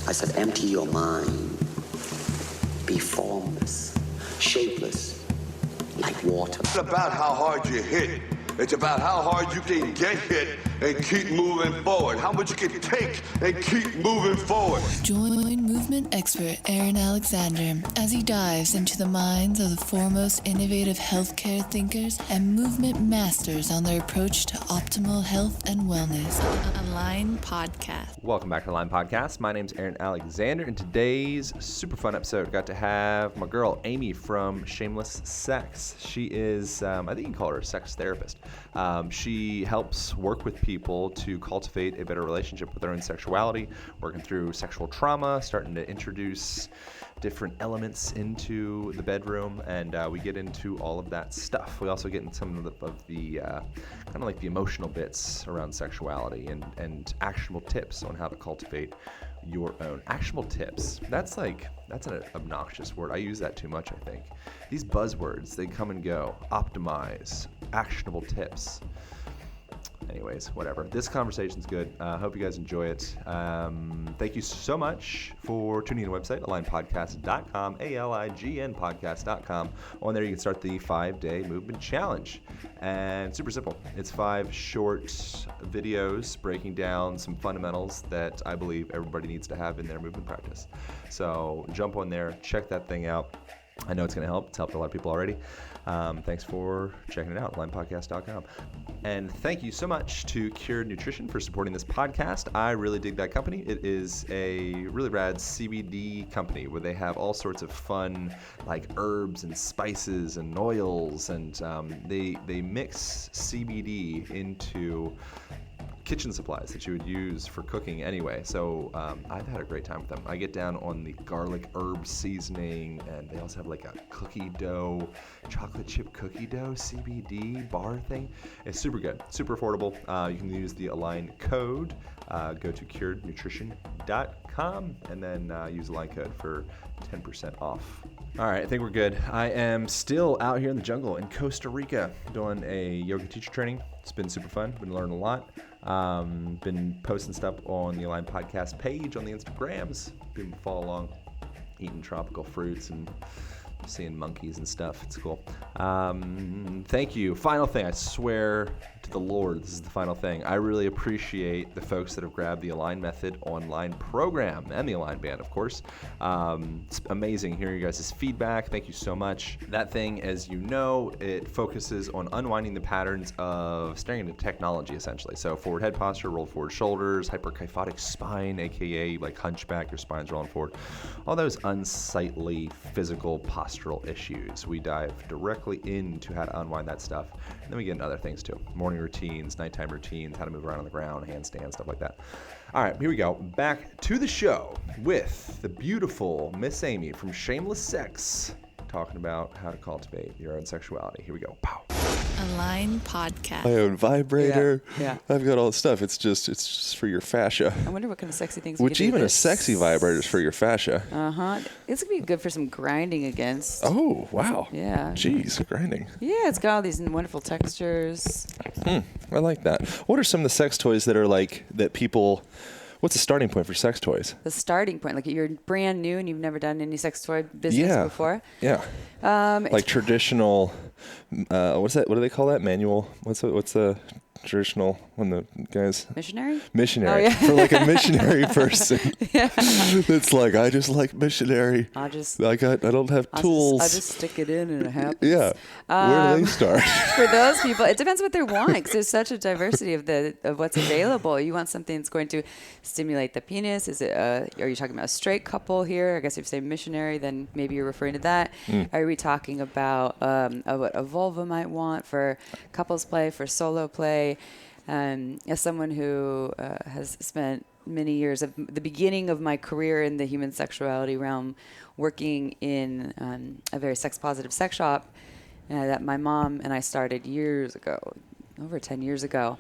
I said, empty your mind. Be formless, shapeless, like water. It's about how hard you hit. It's about how hard you can get hit and keep moving forward. How much you can take and keep moving forward. Join movement expert Aaron Alexander as he dives into the minds of the foremost innovative healthcare thinkers and movement masters on their approach to optimal health and wellness. Align Podcast. Welcome back to Align Podcast. My name's Aaron Alexander. In today's super fun episode, got to have my girl Amy from Shameless Sex. She is, I think you can call her a sex therapist. She helps work with people to cultivate a better relationship with their own sexuality, working through sexual trauma, starting to introduce different elements into the bedroom, and we get into all of that stuff. We also get into some of the kind of like the emotional bits around sexuality and actionable tips on how to cultivate your own. Actionable tips. That's an obnoxious word. I use that too much, I think. These buzzwords, they come and go. Optimize, actionable tips. Anyways, whatever. This conversation's good. Hope you guys enjoy it. Thank you so much for tuning in to the website, alignpodcast.com, ALIGN podcast.com. On there, you can start the 5-day movement challenge. And super simple. It's 5 short videos breaking down some fundamentals that I believe everybody needs to have in their movement practice. So jump on there, check that thing out. I know it's going to help. It's helped a lot of people already. Thanks for checking it out, alignpodcast.com. And thank you so much to Cured Nutrition for supporting this podcast. I really dig that company. It is a really rad CBD company where they have all sorts of fun, like herbs and spices and oils, and they mix CBD into kitchen supplies that you would use for cooking anyway. So I've had a great time with them. I get down on the garlic herb seasoning, and they also have like a cookie dough, chocolate chip cookie dough CBD bar thing. It's super good, super affordable. You can use the Align code. Go to curednutrition.com and then use the Align code for 10% off. All right, I think we're good. I am still out here in the jungle in Costa Rica doing a yoga teacher training. It's been super fun. Been learning a lot. Been posting stuff on the Align Podcast page on the Instagrams. People follow along, eating tropical fruits and seeing monkeys and stuff. It's cool. Thank you. Final thing, I swear to the Lord, this is the final thing. I really appreciate the folks that have grabbed the Align Method online program and the Align Band, of course. It's amazing hearing you guys' feedback. Thank you so much. That thing, as you know, it focuses on unwinding the patterns of staring into technology, essentially. So forward head posture, rolled forward shoulders, hyperkyphotic spine, aka like hunchback, your spine's rolling forward. All those unsightly physical postural issues. We dive directly into how to unwind that stuff. And then we get into other things too. Morning routines, nighttime routines, how to move around on the ground, handstands, stuff like that. All right, here we go. Back to the show with the beautiful Miss Amy from Shameless Sex, talking about how to cultivate your own sexuality. Here we go. Pow. Align Podcast. My own vibrator. Yeah. I've got all this stuff. It's just for your fascia. I wonder what kind of sexy things. Which we could even do a sexy vibrator is for your fascia. It's gonna be good for some grinding against. Oh wow. Yeah. Jeez, grinding. Yeah, it's got all these wonderful textures. I like that. What are some of the sex toys that are like that people? What's the starting point for sex toys? The starting point, like you're brand new and you've never done any sex toy business before. Yeah. Like traditional. What's that? What do they call that? Manual. What's the traditional when the guys missionary oh, yeah. For like a missionary person. Yeah. It's like I just like missionary. I don't have tools. I just stick it in and it happens. Yeah. Where do they start? For those people, it depends what they want, because there's such a diversity of what's available. You want something that's going to stimulate the penis. Is it are you talking about a straight couple here? I guess if you say missionary, then maybe you're referring to that. Are we talking about what a vulva might want for couples play, for solo play? As someone who has spent many years of the beginning of my career in the human sexuality realm, working in a very sex-positive sex shop that my mom and I started years ago, over 10 years ago.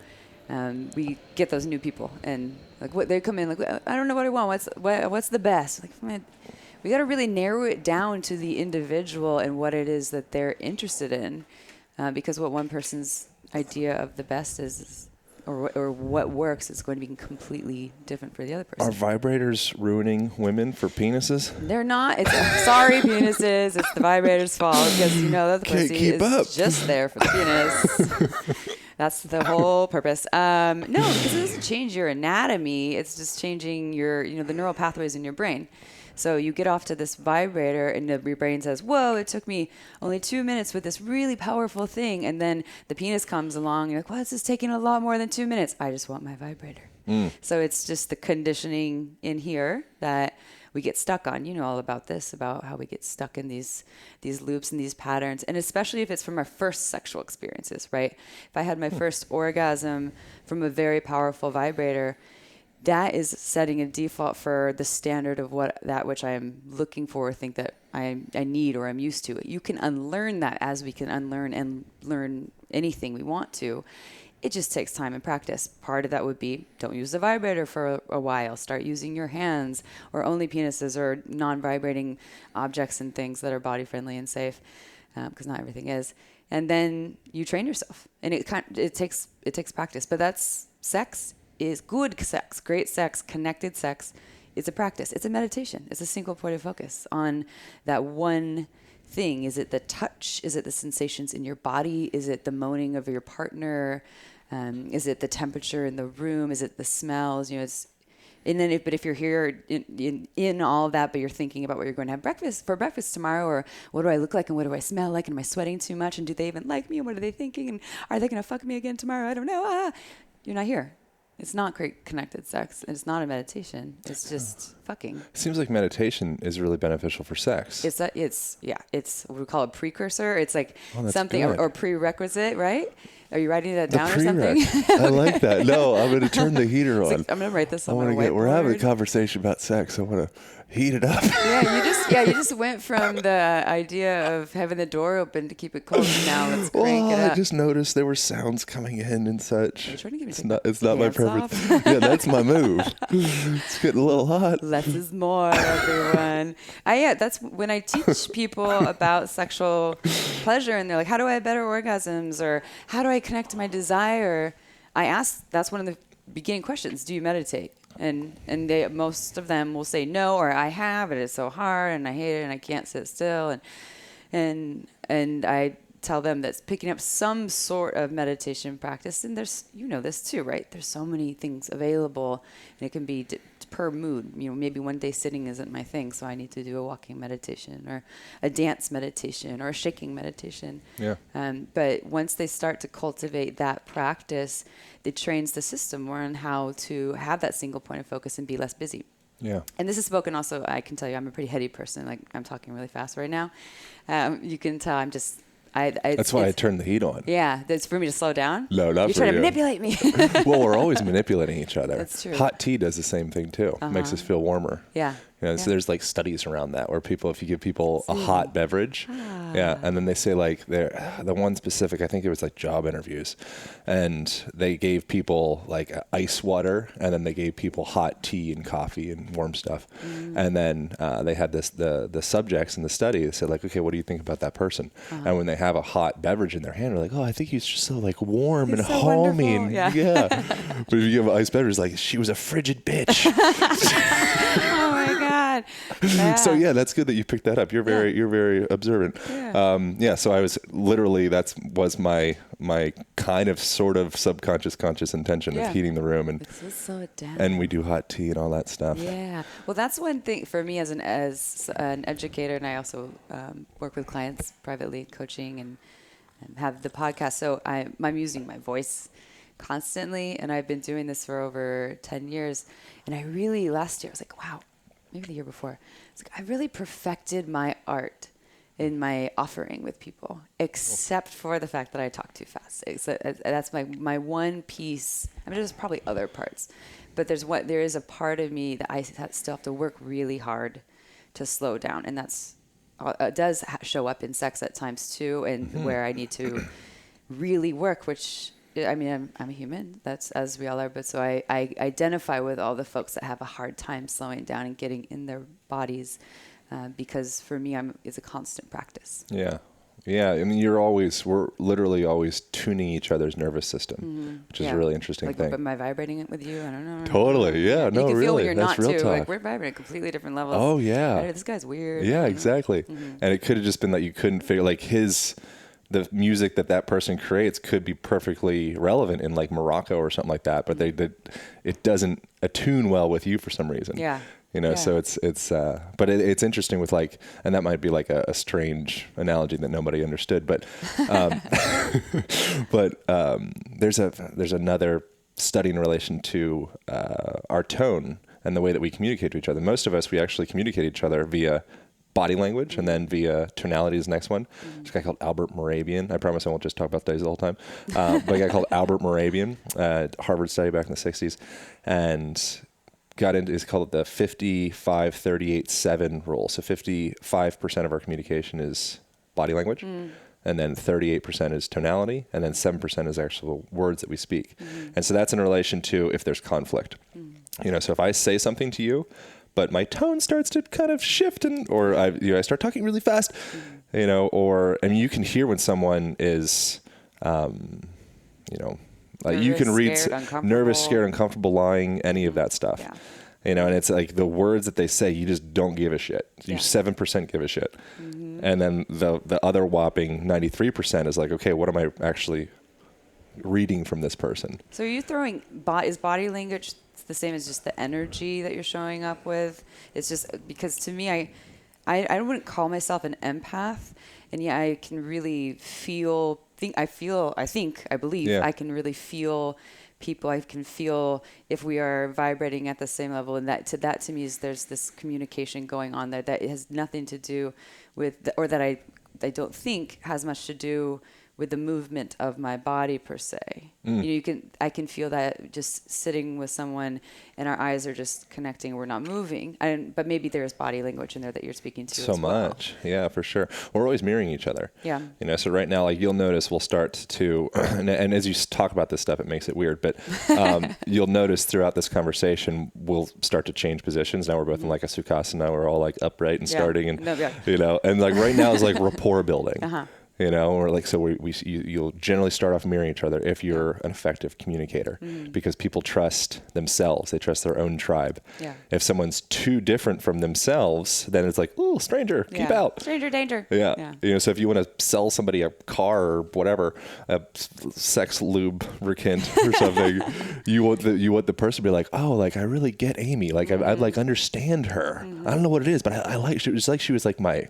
We get those new people, and like what they come in like, I don't know what I want. What's the best? Like, man, we got to really narrow it down to the individual and what it is that they're interested in, because what one person's idea of the best is or what works is going to be completely different for the other person. Are vibrators ruining women for penises? They're not. It's sorry, penises. It's the vibrator's fault because you know that the Can't pussy keep is up. just there for the penis. That's the whole purpose. No, because it doesn't change your anatomy. It's just changing your, the neural pathways in your brain. So you get off to this vibrator and your brain says, whoa, it took me only 2 minutes with this really powerful thing. And then the penis comes along and you're like, well, this is taking a lot more than 2 minutes. I just want my vibrator. So it's just the conditioning in here that we get stuck on. You know all about this, about how we get stuck in these loops and these patterns. And especially if it's from our first sexual experiences, right? If I had my first orgasm from a very powerful vibrator, that is setting a default for the standard of that which I am looking for or think that I need or I'm used to. You can unlearn that as we can unlearn and learn anything we want to. It just takes time and practice. Part of that would be don't use the vibrator for a while. Start using your hands or only penises or non-vibrating objects and things that are body friendly and safe, because not everything is. And then you train yourself, and it takes practice. But that's sex. Is good sex, great sex, connected sex. It's a practice. It's a meditation. It's a single point of focus on that one thing. Is it the touch? Is it the sensations in your body? Is it the moaning of your partner? Is it the temperature in the room? Is it the smells? But if you're here in all of that, but you're thinking about what you're going to have for breakfast tomorrow, or what do I look like and what do I smell like, and am I sweating too much, and do they even like me, and what are they thinking, and are they going to fuck me again tomorrow? I don't know. You're not here. It's not great connected sex. It's not a meditation. It's just fucking. It seems like meditation is really beneficial for sex. It's what we call a precursor. It's like something good. or prerequisite, right? Are you writing that down or something? I like that. No, I'm going to turn the heater on. I'm going to write this on my whiteboard. We're having a conversation about sex. I want to heat it up. You just went from the idea of having the door open to keep it cold to now let's crank it up. I just noticed there were sounds coming in and such. Are you trying to give me it's not my preference. Yeah, that's my move. It's getting a little hot. Less is more, everyone. That's when I teach people about sexual pleasure, and they're like, how do I have better orgasms, or how do I connect to my desire? I ask, that's one of the beginning questions. Do you meditate? And most of them will say no, or I have, and it's so hard, and I hate it, and I can't sit still. And I tell them that's picking up some sort of meditation practice. And there's, this too, right? There's so many things available, and it can be per mood. Maybe one day sitting isn't my thing, so I need to do a walking meditation or a dance meditation or a shaking meditation. Yeah. But once they start to cultivate that practice, it trains the system more on how to have that single point of focus and be less busy. Yeah. And this is spoken also, I can tell you, I'm a pretty heady person. Like, I'm talking really fast right now. You can tell I'm just... That's why I turned the heat on. Yeah, that's for me to slow down. No, not You're for trying you. to manipulate me. Well, we're always manipulating each other. That's true. Hot tea does the same thing too. Makes us feel warmer. Yeah. So there's like studies around that where if you give people a hot beverage, and then they say like the one specific, I think it was like job interviews, and they gave people like ice water, and then they gave people hot tea and coffee and warm stuff, and then they had the subjects in the study. They said like, okay, what do you think about that person? And when they have a hot beverage in their hand, they're like, oh, I think he's just so like warm and so homey, wonderful. and yeah. But if you give an ice beverage, like she was a frigid bitch. Oh my God. Yeah. So yeah, that's good that you picked that up. You're very observant. Yeah. So I was literally, was my kind of sort of subconscious conscious intention of heating the room, and Let's slow it down. And we do hot tea and all that stuff. Yeah. Well, that's one thing for me as an educator, and I also work with clients privately, coaching and have the podcast. So I'm using my voice constantly, and I've been doing this for over 10 years. And last year I was like, wow, maybe the year before, it's like I really perfected my art in my offering with people, except for the fact that I talk too fast. That's my one piece. I mean, there's probably other parts, but there is a part of me that I still have to work really hard to slow down, and that's does show up in sex at times too, and where I need to really work. Which I mean, I'm a human. That's as we all are. But so I identify with all the folks that have a hard time slowing down and getting in their bodies. Because for me, it's a constant practice. Yeah. Yeah, I mean, we're literally always tuning each other's nervous system, which is a really interesting thing. Am I vibrating it with you? I don't know. Totally, yeah, no, you can really, feel when you're that's not real too. talk. Like we're vibrating at completely different levels. Oh yeah, This guy's weird. yeah, exactly. And it could have just been that you couldn't figure like the music that person creates could be perfectly relevant in like Morocco or something like that, but it doesn't attune well with you for some reason. Yeah. So but it's interesting with like, and that might be like a strange analogy that nobody understood, but, there's another study in relation to, our tone and the way that we communicate to each other. Most of us, we actually communicate each other via body language and then via tonality is the next one. There's a guy called Albert Moravian. I promise I won't just talk about those the whole time. But a guy called Albert Moravian, Harvard study back in the 60s, and it's called the 55-38-7 rule. So 55% of our communication is body language, and then 38% is tonality, and then 7% is actual words that we speak. And so that's in relation to if there's conflict. So if I say something to you, but my tone starts to kind of shift, or I start talking really fast, or I mean, you can hear when someone is, like you can read nervous, scared, uncomfortable, lying, any of that stuff. Yeah. And it's like the words that they say, you just don't give a shit. You 7% give a shit. And then the other whopping 93% is like, okay, what am I actually reading from this person? So are you throwing, is body language the same as just the energy that you're showing up with? It's just because to me, I wouldn't call myself an empath, and yet I can really I believe I can really feel people. I can feel if we are vibrating at the same level, and that to me is there's this communication going on there that has nothing to do with, or that I don't think has much to do with the movement of my body per se. I can feel that just sitting with someone and our eyes are just connecting, we're not moving. But maybe there's body language in there that you're speaking to as well. Much. Yeah, for sure. We're always mirroring each other. Yeah. So right now, like you'll notice we'll start to, and as you talk about this stuff, it makes it weird, but you'll notice throughout this conversation, we'll start to change positions. Now we're both in like a sukhasana. We're all like upright and starting and, and like right now is like rapport building. Or like, so you'll generally start off mirroring each other if you're an effective communicator, because people trust themselves. They trust their own tribe. Yeah. If someone's too different from themselves, then it's like, ooh, stranger, keep out. Stranger danger. Yeah. So if you want to sell somebody a car or whatever, a sex lubricant or something, you want the person to be like, oh, like I really get Amy. Like I like understand her. I don't know what it is, but I like, she was like my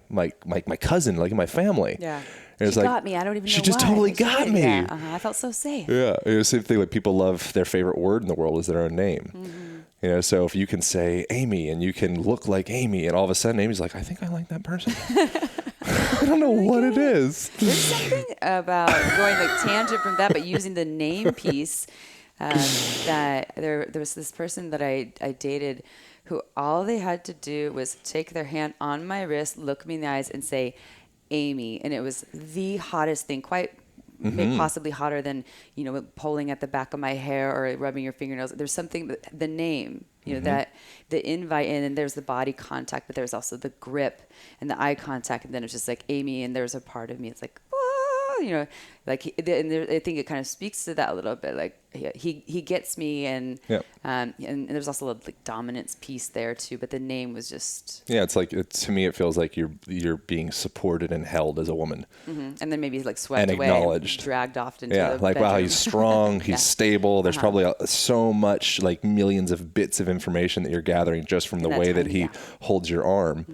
cousin, like in my family. Yeah. She got me. I don't even know why. She just totally got me. Yeah, I felt so safe. Yeah. Same thing. Like people love their favorite word in the world is their own name. So if you can say Amy and you can look like Amy, and all of a sudden Amy's like, I think I like that person. I don't know what it is. There's something about going like tangent from that, but using the name piece. That there was this person that I dated who all they had to do was take their hand on my wrist, look me in the eyes, and say, Amy, and it was the hottest thing, maybe possibly hotter than pulling at the back of my hair or rubbing your fingernails. There's something, the name, that the invite in, and there's the body contact, but there's also the grip and the eye contact, and then it's just like Amy, and there's a part of me, it's like, and I think it kind of speaks to that a little bit. Like he gets me, and there's also a like dominance piece there too. But the name was just it's like to me it feels like you're being supported and held as a woman, and then maybe like swept and away, acknowledged, and dragged off into the bedroom. Wow, he's strong, he's stable. There's probably so much like millions of bits of information that you're gathering just from the way that he holds your arm.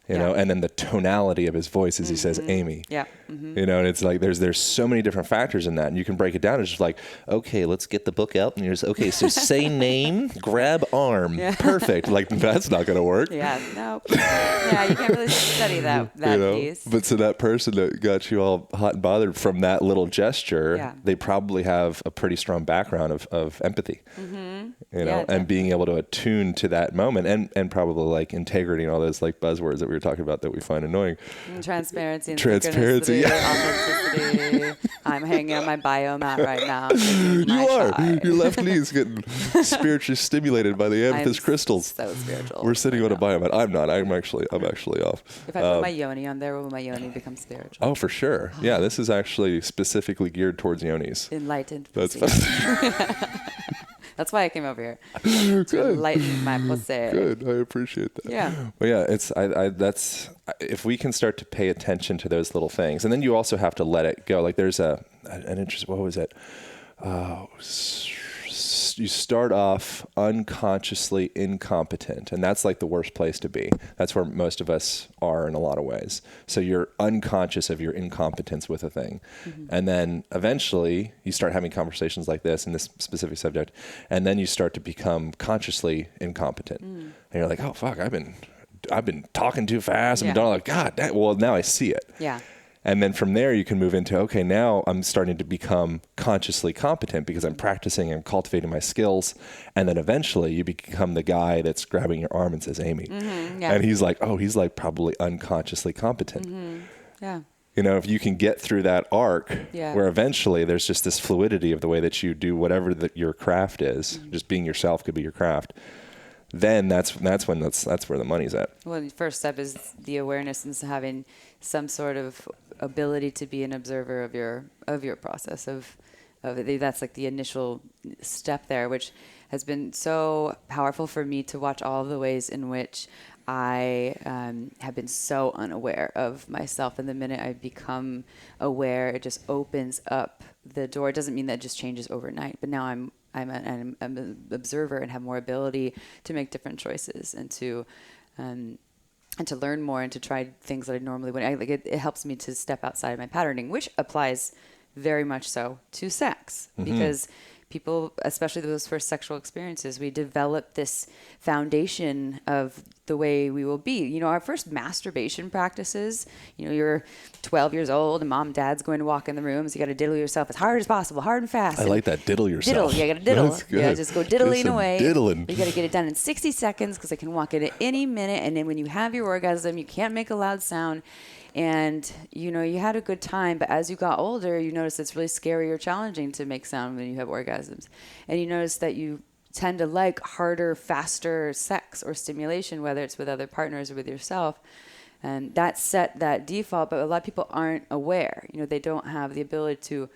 And then the tonality of his voice as he says Amy. Yeah. And it's like there's so many different factors in that, and you can break it down. It's just like, okay, let's get the book out, and you're just okay. So say name, grab arm, perfect. Like that's not gonna work. Yeah, no. Yeah, you can't really study that piece. But so that person that got you all hot and bothered from that little gesture, they probably have a pretty strong background of empathy. And being able to attune to that moment, and probably like integrity and all those like buzzwords that we were talking about that we find annoying. Transparency and Transparency, authenticity. I'm hanging on my biomat right now. You are. Your left knee is getting spiritually stimulated by the amethyst crystals. So spiritual. We're sitting on a biomat. I'm not. I'm actually off. If I put my yoni on there, will my yoni become spiritual? Oh, for sure. Yeah, this is actually specifically geared towards yonis. Enlightened. That's That's why I came over here. To enlighten my pussy. Good. I appreciate that. Yeah. But yeah, that's if we can start to pay attention to those little things, and then you also have to let it go. Like there's an interest. What was it? You start off unconsciously incompetent, and that's like the worst place to be. That's where most of us are in a lot of ways. So you're unconscious of your incompetence with a thing. And then eventually you start having conversations like this in this specific subject, and then you start to become consciously incompetent. And you're like, oh fuck, I've been talking too fast. I've been doing all that. God, well, now I see it. Yeah. And then from there, you can move into, okay, now I'm starting to become consciously competent because I'm practicing and cultivating my skills. And then eventually you become the guy that's grabbing your arm and says, Amy. And he's like, oh, he's like probably unconsciously competent. Yeah. You know, if you can get through that arc where eventually there's just this fluidity of the way that you do whatever that your craft is, just being yourself could be your craft. Then that's where the money's at. Well, the first step is the awareness and having some sort of ability to be an observer of your process of that's like the initial step there, which has been so powerful for me to watch all of the ways in which I have been so unaware of myself. And the minute I become aware, it just opens up the door. It doesn't mean that it just changes overnight, but now I'm an observer and have more ability to make different choices and to learn more and to try things that I normally wouldn't. It helps me to step outside of my patterning, which applies very much so to sex, because people, especially those first sexual experiences, we develop this foundation of the way we will be. You know, our first masturbation practices, you know, you're 12 years old and mom and dad's going to walk in the room, so you got to diddle yourself as hard as possible, hard and fast. I like that, diddle yourself. Diddle, yeah, you got to diddle. That's good. Yeah, just go diddling away. Diddling. You got to get it done in 60 seconds because I can walk in at any minute. And then when you have your orgasm, you can't make a loud sound. And, you know, you had a good time, but as you got older, you notice it's really scary or challenging to make sound when you have orgasms. And you notice that you tend to like harder, faster sex or stimulation, whether it's with other partners or with yourself. And that set that default, but a lot of people aren't aware. You know, they don't have the ability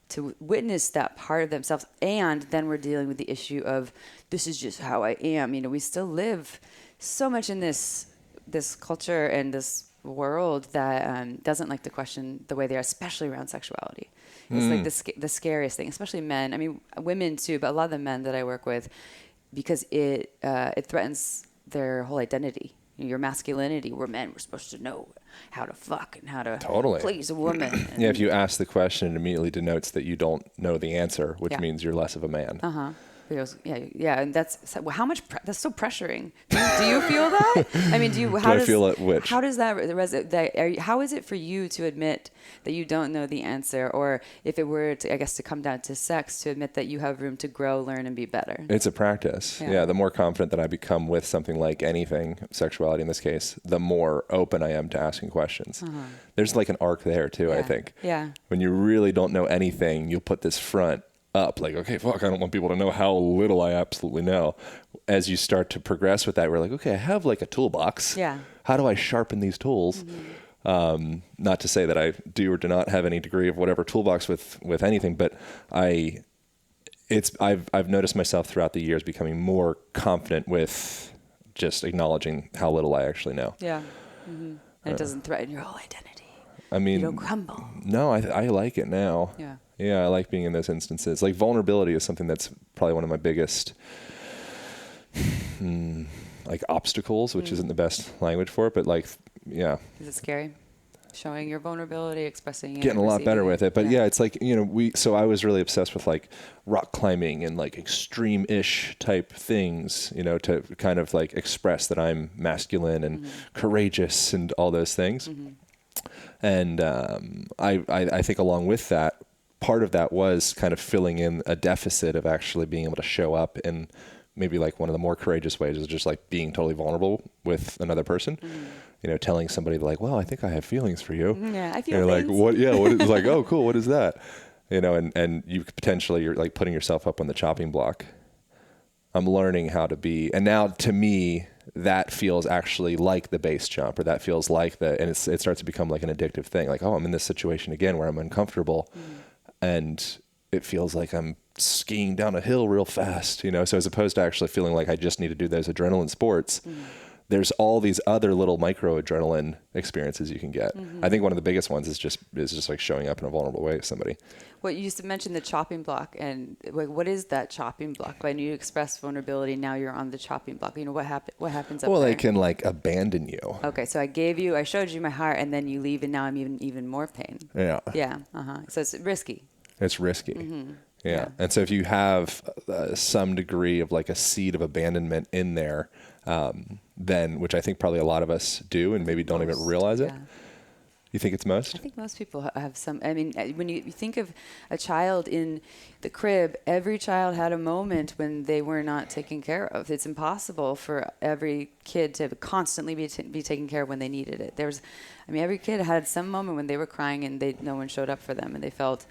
to witness that part of themselves. And then we're dealing with the issue of, this is just how I am. You know, we still live so much in this culture and this world that doesn't like to question the way they are, especially around sexuality. It's like the scariest thing, especially men. I mean, women too, but a lot of the men that I work with, because it threatens their whole identity. You know, your masculinity. We're men. We're supposed to know how to fuck and how to please a woman. Yeah, if you ask the question, it immediately denotes that you don't know the answer, which means you're less of a man. He goes, yeah, and that's how much. That's so pressuring. Do you feel that? I mean, how I feel it? Which? How does how is it for you to admit that you don't know the answer, or if it were to, I guess, to come down to sex, to admit that you have room to grow, learn, and be better? It's a practice. Yeah, the more confident that I become with something like anything, sexuality in this case, the more open I am to asking questions. There's like an arc there too, I think. Yeah. When you really don't know anything, you'll put this front up, like, okay, fuck, I don't want people to know how little I absolutely know. As you start to progress with that, we're like, okay, I have like a toolbox. Yeah. How do I sharpen these tools? Not to say that I do or do not have any degree of whatever toolbox with anything, but I've noticed myself throughout the years becoming more confident with just acknowledging how little I actually know. Yeah. And it doesn't threaten your whole identity. I mean, you don't crumble. No, I like it now. Yeah. Yeah, I like being in those instances. Like vulnerability is something that's probably one of my biggest like obstacles, which isn't the best language for it, but like, yeah. Is it scary? Showing your vulnerability, expressing it. Getting a lot better with it. But yeah, it's like, you know, so I was really obsessed with like rock climbing and like extreme-ish type things, you know, to kind of like express that I'm masculine and courageous and all those things. And I think along with that, part of that was kind of filling in a deficit of actually being able to show up in maybe like one of the more courageous ways is just like being totally vulnerable with another person. telling somebody like, well, I think I have feelings for you. Yeah, I feel and you're things. like, what? Yeah, what is like, oh, cool. What is that? And you potentially, you're like putting yourself up on the chopping block. I'm learning how to be, and now to me, that feels actually like the base jump, or that feels like and it starts to become like an addictive thing. Like, oh, I'm in this situation again where I'm uncomfortable, and it feels like I'm skiing down a hill real fast, So as opposed to actually feeling like I just need to do those adrenaline sports, there's all these other little micro adrenaline experiences you can get. I think one of the biggest ones is just like showing up in a vulnerable way to somebody. Well, you used to mention the chopping block, and what is that chopping block? When you express vulnerability, now you're on the chopping block. What happens up there? Well, they can like abandon you. Okay, so I showed you my heart, and then you leave, and now I'm even more pain. Yeah. Yeah. So it's risky. It's risky. Yeah. And so if you have some degree of like a seed of abandonment in there, then, which I think probably a lot of us do and maybe don't even realize it. You think it's most? I think most people have some. I mean, when you think of a child in the crib, every child had a moment when they were not taken care of. It's impossible for every kid to constantly be taken care of when they needed it. Every kid had some moment when they were crying and no one showed up for them, and they felt.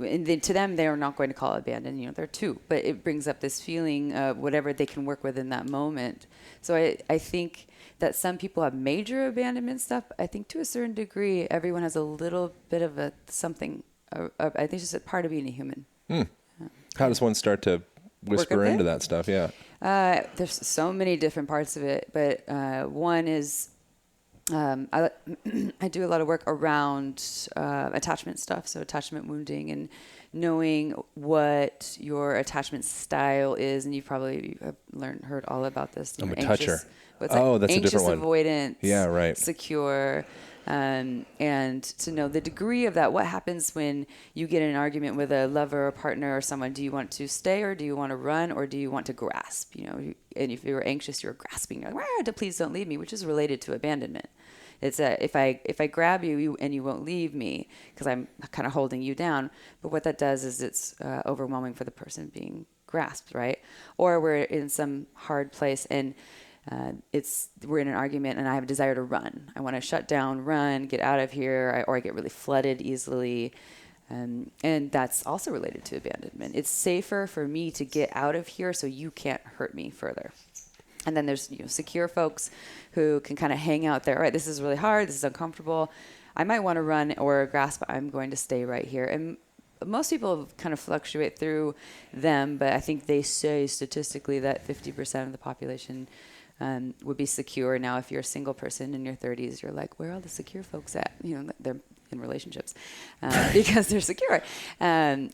And to them, they are not going to call it abandoned. They're two, but it brings up this feeling of whatever they can work with in that moment. So I think that some people have major abandonment stuff. I think to a certain degree, everyone has a little bit of something. I think it's just a part of being a human. How does one start to whisper into that stuff? Yeah. There's so many different parts of it, but one is I do a lot of work around attachment stuff, so attachment wounding and knowing what your attachment style is, and you probably have heard all about this. I'm a toucher. That's a different one. Avoidant, yeah, right. Secure, and to know the degree of that. What happens when you get in an argument with a lover or partner or someone? Do you want to stay, or do you want to run, or do you want to grasp? And if you're anxious, you're grasping. You're like, please don't leave me, which is related to abandonment. It's if I grab you and you won't leave me because I'm kind of holding you down. But what that does is it's overwhelming for the person being grasped, right? Or we're in some hard place and we're in an argument and I have a desire to run. I want to shut down, run, get out of here, or I get really flooded easily. And that's also related to abandonment. It's safer for me to get out of here so you can't hurt me further. And then there's secure folks who can kind of hang out there. All right, this is really hard. This is uncomfortable. I might want to run or grasp, but I'm going to stay right here. And most people kind of fluctuate through them, but I think they say statistically that 50% of the population would be secure. Now, if you're a single person in your 30s, you're like, where are all the secure folks at? They're in relationships because they're secure. And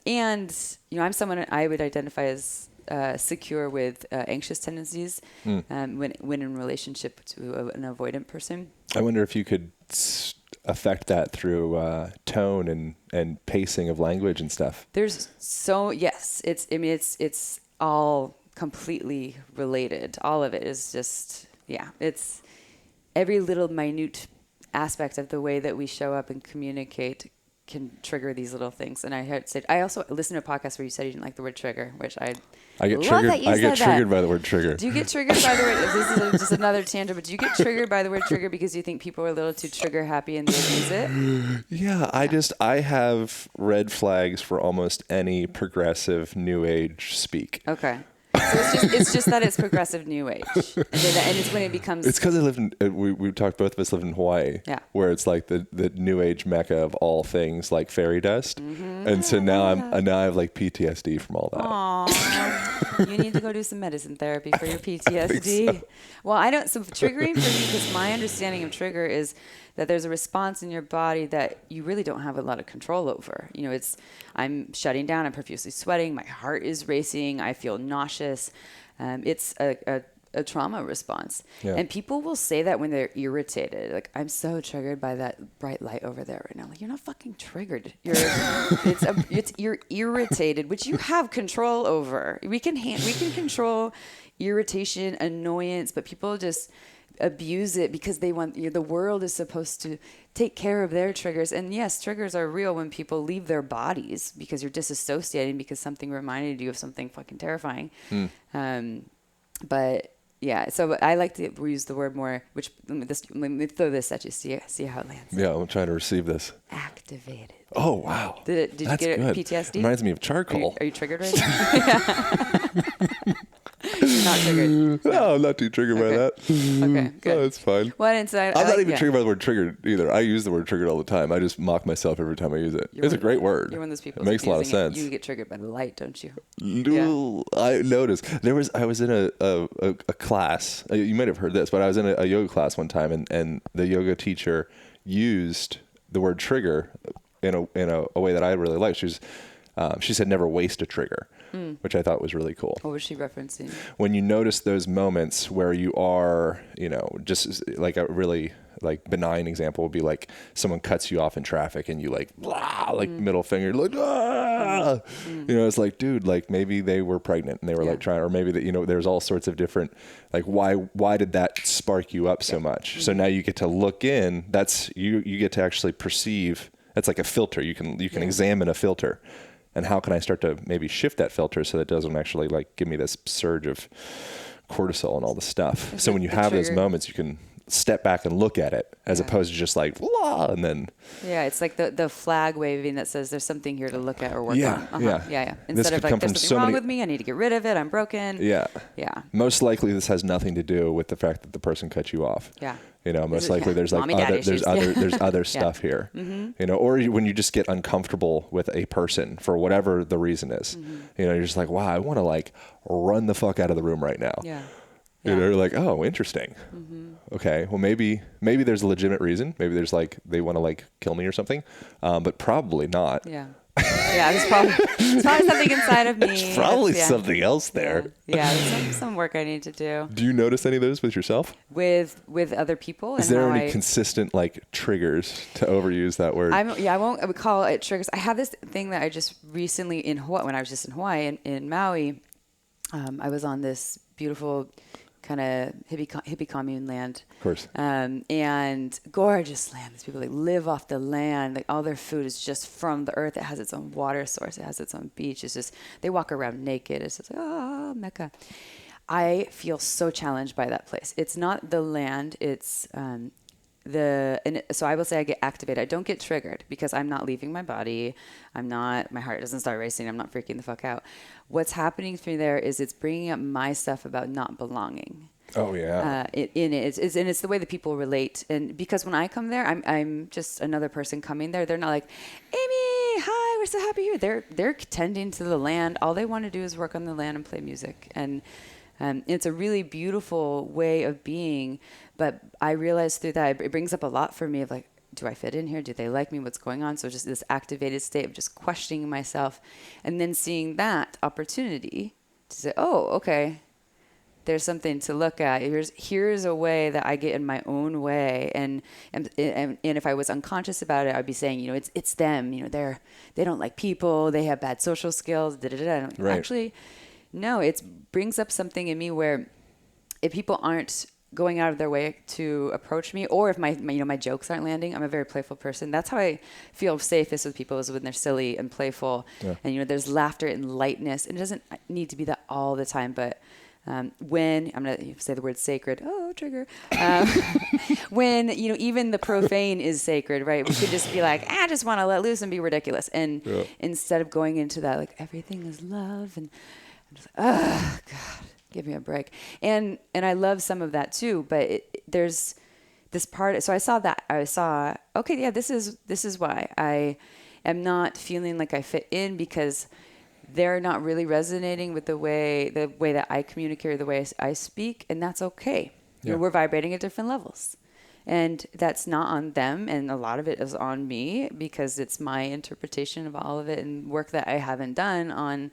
I'm someone I would identify as secure with anxious tendencies when in relationship to an avoidant person. I wonder if you could affect that through tone and pacing of language and stuff. Yes, it's all completely related. All of it is just, it's every little minute aspect of the way that we show up and communicate can trigger these little things. And I also listened to a podcast where you said you didn't like the word trigger, which I get triggered. I get triggered by the word trigger. Do you get triggered by the word? This is just another tangent, but do you get triggered by the word trigger because you think people are a little too trigger happy and they use it? Yeah, I have red flags for almost any progressive new age speak. Okay. So it's just that it's progressive new age, and it's when it becomes. It's because I live in. We talked. Both of us live in Hawaii, where it's like the new age mecca of all things, like fairy dust, and so now I have like PTSD from all that. Aww. You need to go do some medicine therapy for your PTSD. So. Well, I don't. So triggering for me, because my understanding of trigger is that there's a response in your body that you really don't have a lot of control over. I'm shutting down, I'm profusely sweating, my heart is racing, I feel nauseous. It's a trauma response. Yeah. And people will say that when they're irritated. Like, I'm so triggered by that bright light over there right now. Like, you're not fucking triggered. You're irritated, which you have control over. We can control irritation, annoyance, but people just abuse it because they want the world is supposed to take care of their triggers. And yes, triggers are real when people leave their bodies because you're disassociating because something reminded you of something fucking terrifying. But Yeah, so I like to use the word more, which let me throw this at you, see how it lands. Yeah, I'm trying to receive this. Activated. Oh, wow. Did you That's get good. PTSD? Reminds me of charcoal. Are you triggered right now? You're not triggered. No, I'm not too triggered by that. Okay, good. No, it's fine. Well, and so I'm not even triggered by the word triggered either. I use the word triggered all the time. I just mock myself every time I use it. It's a great word. You're one of those people. It makes a lot of sense. You get triggered by the light, don't you? I noticed I was in a class. You might have heard this, but I was in a yoga class one time, and the yoga teacher used the word trigger in a way that I really liked. She said never waste a trigger, which I thought was really cool. What was she referencing? When you notice those moments where you are, just like a really like benign example would be like someone cuts you off in traffic and you like, blah, like middle finger, like, ah! It's like, dude, like maybe they were pregnant and they were like trying, or maybe that, there's all sorts of different, like why did that spark you up so much? So now you get to look in, that's, you get to actually perceive, that's like a filter. You can examine a filter. And how can I start to maybe shift that filter so that it doesn't actually like give me this surge of cortisol and all the stuff. So when you have those moments, you can step back and look at it as opposed to just like, blah, and then. Yeah, it's like the flag waving that says there's something here to look at or work on. Yeah. Instead of like, there's something wrong with me, I need to get rid of it, I'm broken. Yeah. Yeah. Most likely this has nothing to do with the fact that the person cut you off. Yeah. Most likely there's like there's other stuff here, or when you just get uncomfortable with a person for whatever the reason is, you're just like, wow, I want to like run the fuck out of the room right now. Yeah. You're like, oh, interesting. Okay. Well, maybe there's a legitimate reason. Maybe there's like, they want to like kill me or something. But probably not. Yeah. Yeah, there's probably something inside of me. There's probably something else there. Yeah, there's some work I need to do. Do you notice any of those with yourself? With other people? Is there any consistent like triggers, to overuse that word? I would call it triggers. I have this thing that I just recently in Hawaii, when I was just in Hawaii, in Maui, I was on this beautiful kind of hippie commune land. Of course. And gorgeous land. These people, they live off the land. Like all their food is just from the earth. It has its own water source. It has its own beach. It's just, they walk around naked. It's just like, Mecca. I feel so challenged by that place. It's not the land. It's so I will say I get activated. I don't get triggered because I'm not leaving my body. My heart doesn't start racing. I'm not freaking the fuck out. What's happening for me there is it's bringing up my stuff about not belonging. Oh yeah. It's the way that people relate. And because when I come there, I'm just another person coming there. They're not like, Amy, hi, we're so happy you're here. They're tending to the land. All they want to do is work on the land and play music. And it's a really beautiful way of being. But I realized through that, it brings up a lot for me of like, do I fit in here? Do they like me? What's going on? So just this activated state of just questioning myself and then seeing that opportunity to say, oh, okay, there's something to look at. Here's a way that I get in my own way. And if I was unconscious about it, I'd be saying, it's them, they don't like people. They have bad social skills. Right. Actually, no, it brings up something in me where if people aren't going out of their way to approach me, or if my jokes aren't landing, I'm a very playful person. That's how I feel safest with people, is when they're silly and playful. Yeah. And there's laughter and lightness, and it doesn't need to be that all the time. But when I'm gonna say the word sacred, trigger. When even the profane is sacred, right? We could just be like, I just want to let loose and be ridiculous, and instead of going into that like everything is love, and I'm just like, God. Give me a break. And I love some of that too, but there's this part. So I saw, okay, yeah, this is why I am not feeling like I fit in, because they're not really resonating with the way that I communicate, or the way I speak. And that's okay. Yeah. We're vibrating at different levels, and that's not on them. And a lot of it is on me, because it's my interpretation of all of it and work that I haven't done on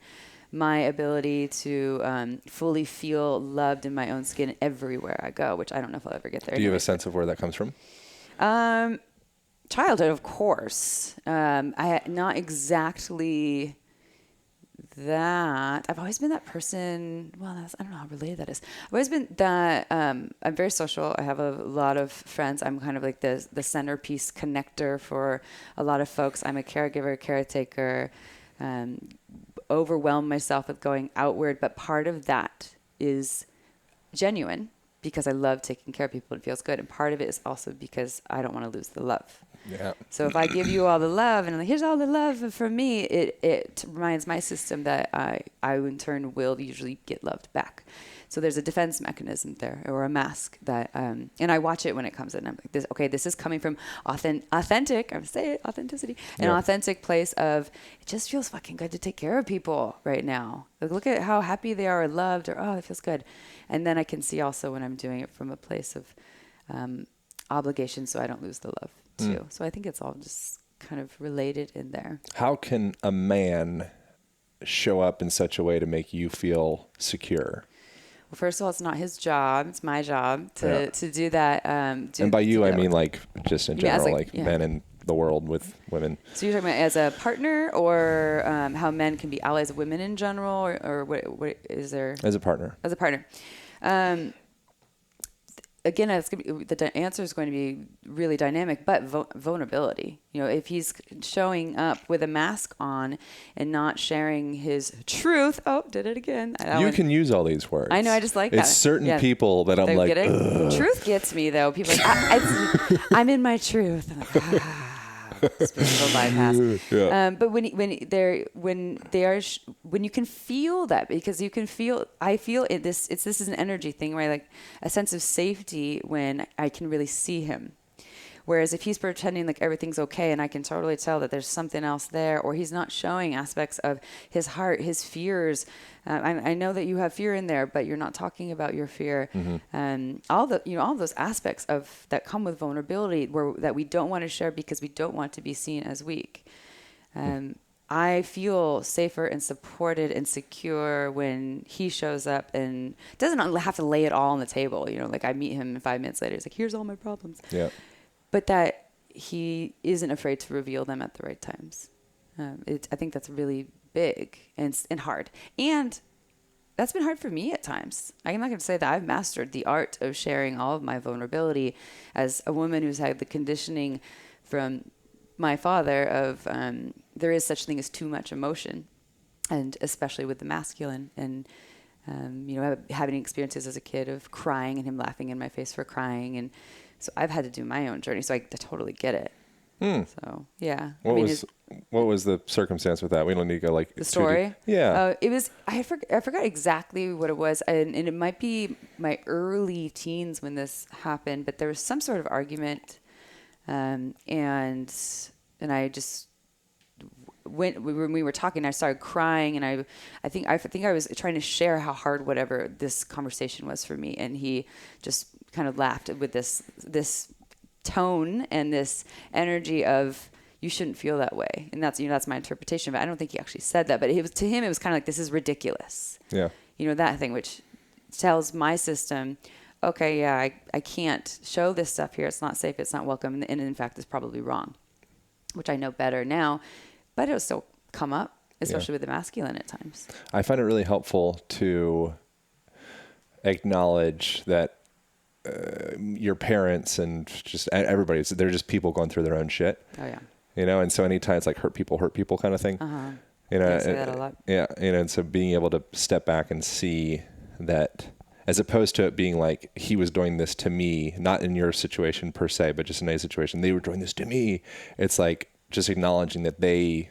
my ability to fully feel loved in my own skin everywhere I go, which I don't know if I'll ever get there. Do you have a sense of where that comes from? Childhood, of course. Not exactly that. I've always been that person. Well, I don't know how related that is. I've always been that. I'm very social. I have a lot of friends. I'm kind of like the centerpiece connector for a lot of folks. I'm a caregiver, caretaker. Overwhelm myself with going outward, but part of that is genuine because I love taking care of people and it feels good. And part of it is also because I don't want to lose the love. Yeah. So if I give you all the love and I'm like, here's all the love from me, it reminds my system that I in turn will usually get loved back. So there's a defense mechanism there, or a mask that, and I watch it when it comes in. I'm like, this is coming from authentic, I'm saying it, authenticity, an authentic place of, it just feels fucking good to take care of people right now. Like, look at how happy they are or loved, or, oh, it feels good. And then I can see also when I'm doing it from a place of obligation, so I don't lose the love too. So I think it's all just kind of related in there. How can a man show up in such a way to make you feel secure? Well, first of all, it's not his job. It's my job to do that. And by you, I mean like just in general, like men in the world with women. So you're talking about as a partner, or how men can be allies of women in general, or what is there? As a partner. As a partner. Again, it's gonna be, the answer is going to be really dynamic, but vulnerability. You know, if he's showing up with a mask on and not sharing his truth. Oh, did it again. You can use all these words. I know, I just like that. It's certain people that I'm like, truth gets me though. People are like, I'm in my truth. I'm like, spiritual bypass. Yeah. But when you can feel that, because you can feel, I feel it, this is an energy thing, right? Like a sense of safety when I can really see him. Whereas if he's pretending like everything's okay and I can totally tell that there's something else there, or he's not showing aspects of his heart, his fears. I know that you have fear in there, but you're not talking about your fear. All those aspects of that come with vulnerability, that we don't want to share because we don't want to be seen as weak. I feel safer and supported and secure when he shows up and doesn't have to lay it all on the table. You know, like I meet him and 5 minutes later, he's like, here's all my problems. Yeah. But that he isn't afraid to reveal them at the right times. I think that's really big and hard. And that's been hard for me at times. I'm not going to say that I've mastered the art of sharing all of my vulnerability as a woman who's had the conditioning from my father of there is such thing as too much emotion, and especially with the masculine. And having experiences as a kid of crying and him laughing in my face for crying, and so I've had to do my own journey. So I totally get it. So yeah. What was the circumstance with that? We don't need to go like the story. Yeah. It was I forgot exactly what it was, and it might be my early teens when this happened. But there was some sort of argument, and I just when we were talking, I started crying, and I think I was trying to share how hard whatever this conversation was for me, and he just kind of laughed with this tone and this energy of, you shouldn't feel that way. And that's my interpretation, but I don't think he actually said that, but to him it was kind of like, this is ridiculous. Yeah. That thing, which tells my system, okay, yeah, I can't show this stuff here. It's not safe. It's not welcome. And in fact, it's probably wrong, which I know better now, but it'll still come up, especially with the masculine at times. I find it really helpful to acknowledge that your parents and just everybody, they're just people going through their own shit. Oh yeah. And so anytime it's like hurt people kind of thing. I say that a lot. Yeah. And so being able to step back and see that, as opposed to it being like he was doing this to me, not in your situation per se, but just in a situation, they were doing this to me. It's like just acknowledging that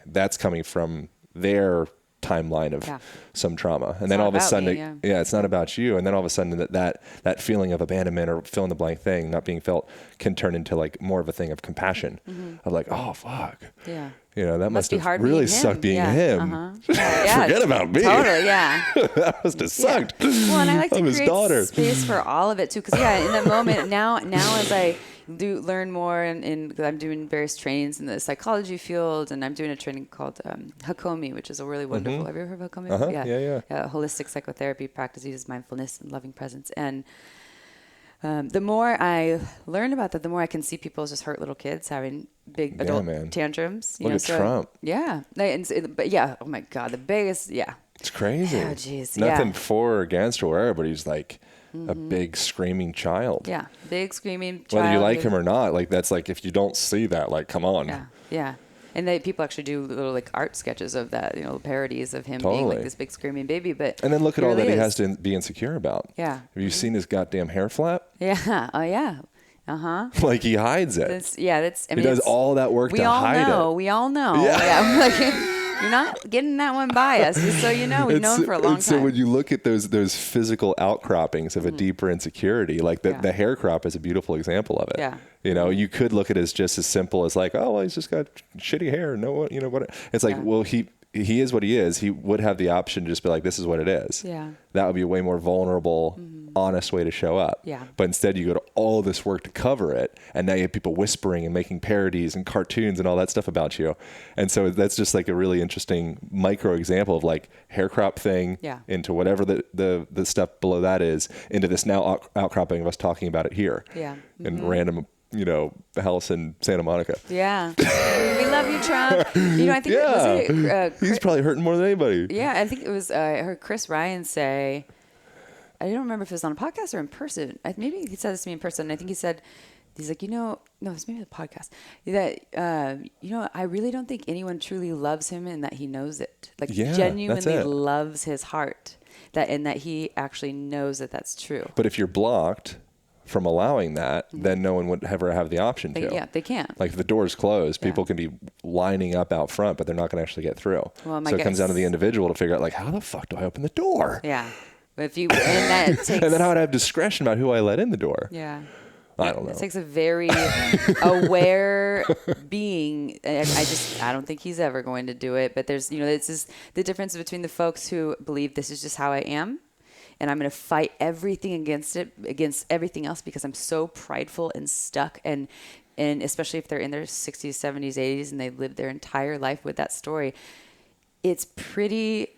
that's coming from their timeline of some trauma, and then all of a sudden it's not about you, and then all of a sudden that feeling of abandonment or fill in the blank thing not being felt can turn into like more of a thing of compassion, of like, oh fuck, that must have really sucked being him. Forget about me. Totally. That must have sucked. Well, and I like to create space for all of it too, because in that moment now as I do learn more, and I'm doing various trainings in the psychology field, and I'm doing a training called Hakomi, which is a really wonderful. Have you ever heard of Hakomi? Yeah. Holistic psychotherapy practice uses mindfulness and loving presence, and the more I learn about that, the more I can see people as just hurt little kids having big adult tantrums. Look at Trump. Yeah, but yeah. Oh my God, the biggest. Yeah. It's crazy. Oh jeez. Nothing for or against or whatever, but he's like a big screaming child. Yeah, big screaming child. Whether you like him or not, like that's like, if you don't see that, like, come on. Yeah. And people actually do little like art sketches of that, parodies of him being Totally. like this big screaming baby. But And then look at he all that really he is. has to be insecure about. Yeah. Have you seen his goddamn hair flap? Yeah. Oh yeah. Like he hides it. That's. I He mean, does all that work we to all hide know. it. We all know. Yeah. Like, you're not getting that one by us, just so you know. We've known for a long time. So when you look at those physical outcroppings of a deeper insecurity, like the hair crop is a beautiful example of it. Yeah. You could look at it as just as simple as like, oh, well, he's just got shitty hair. No, what? It's like, well, he is what he is. He would have the option to just be like, this is what it is. Yeah. That would be a way more vulnerable, honest way to show up. Yeah. But instead you go to all this work to cover it. And now you have people whispering and making parodies and cartoons and all that stuff about you. And so that's just like a really interesting micro example of like hair crop thing into whatever the stuff below that is, into this now outcropping of us talking about it here. Yeah. In random, house in Santa Monica. Yeah. We love you, Trump. I think was it, he's probably hurting more than anybody. Yeah, I think it was, I heard Chris Ryan say, I don't remember if it was on a podcast or in person. Maybe he said this to me in person. I think he said, he's like, no, it was maybe the podcast, that, I really don't think anyone truly loves him and that he knows it. Like genuinely loves his heart, and that he actually knows that that's true. But if you're blocked from allowing that, then no one would ever have the option to. Yeah, they can't. Like if the door's closed, people can be lining up out front, but they're not going to actually get through. Well, so it comes down to the individual to figure out like, how the fuck do I open the door? Yeah. But and that takes, and then how would I have discretion about who I let in the door? Yeah. I don't know. It takes a very aware being. I don't think he's ever going to do it. But there's, this is the difference between the folks who believe this is just how I am, and I'm going to fight everything against everything else because I'm so prideful and stuck. And especially if they're in their 60s, 70s, 80s, and they lived their entire life with that story, it's pretty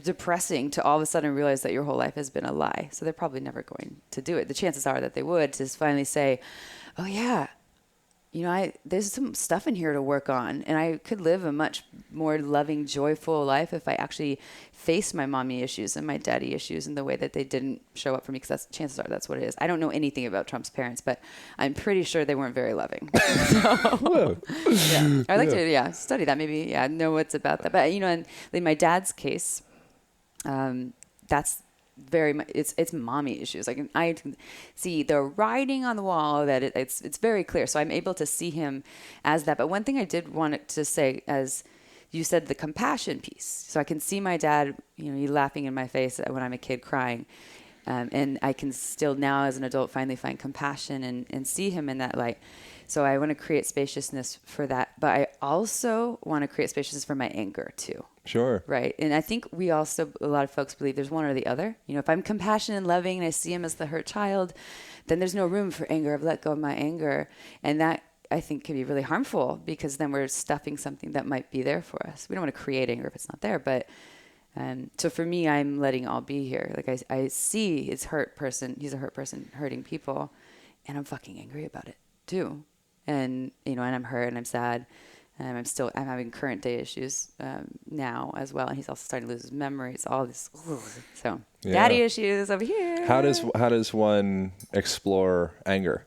depressing to all of a sudden realize that your whole life has been a lie. So they're probably never going to do it. The chances are that they would just finally say, oh yeah, there's some stuff in here to work on, and I could live a much more loving, joyful life if I actually face my mommy issues and my daddy issues in the way that they didn't show up for me, because chances are that's what it is. I don't know anything about Trump's parents, but I'm pretty sure they weren't very loving. So, I'd like to study that, maybe know what's about that. But and in my dad's case, that's very much it's mommy issues. Like I can see the writing on the wall that it's very clear. So I'm able to see him as that. But one thing I did want to say, as you said, the compassion piece. So I can see my dad, he laughing in my face when I'm a kid crying. And I can still now as an adult finally find compassion and see him in that light. So I want to create spaciousness for that. But I also want to create spaciousness for my anger too. Sure. Right. And I think a lot of folks believe there's one or the other. If I'm compassionate and loving and I see him as the hurt child, then there's no room for anger. I've let go of my anger. And that, I think, can be really harmful, because then we're stuffing something that might be there for us. We don't want to create anger if it's not there. But so for me, I'm letting it all be here. Like I see he's a hurt person hurting people, and I'm fucking angry about it too. And, and I'm hurt and I'm sad. I'm having current day issues now as well. And he's also starting to lose his memory. It's all this. So daddy issues over here. How does one explore anger?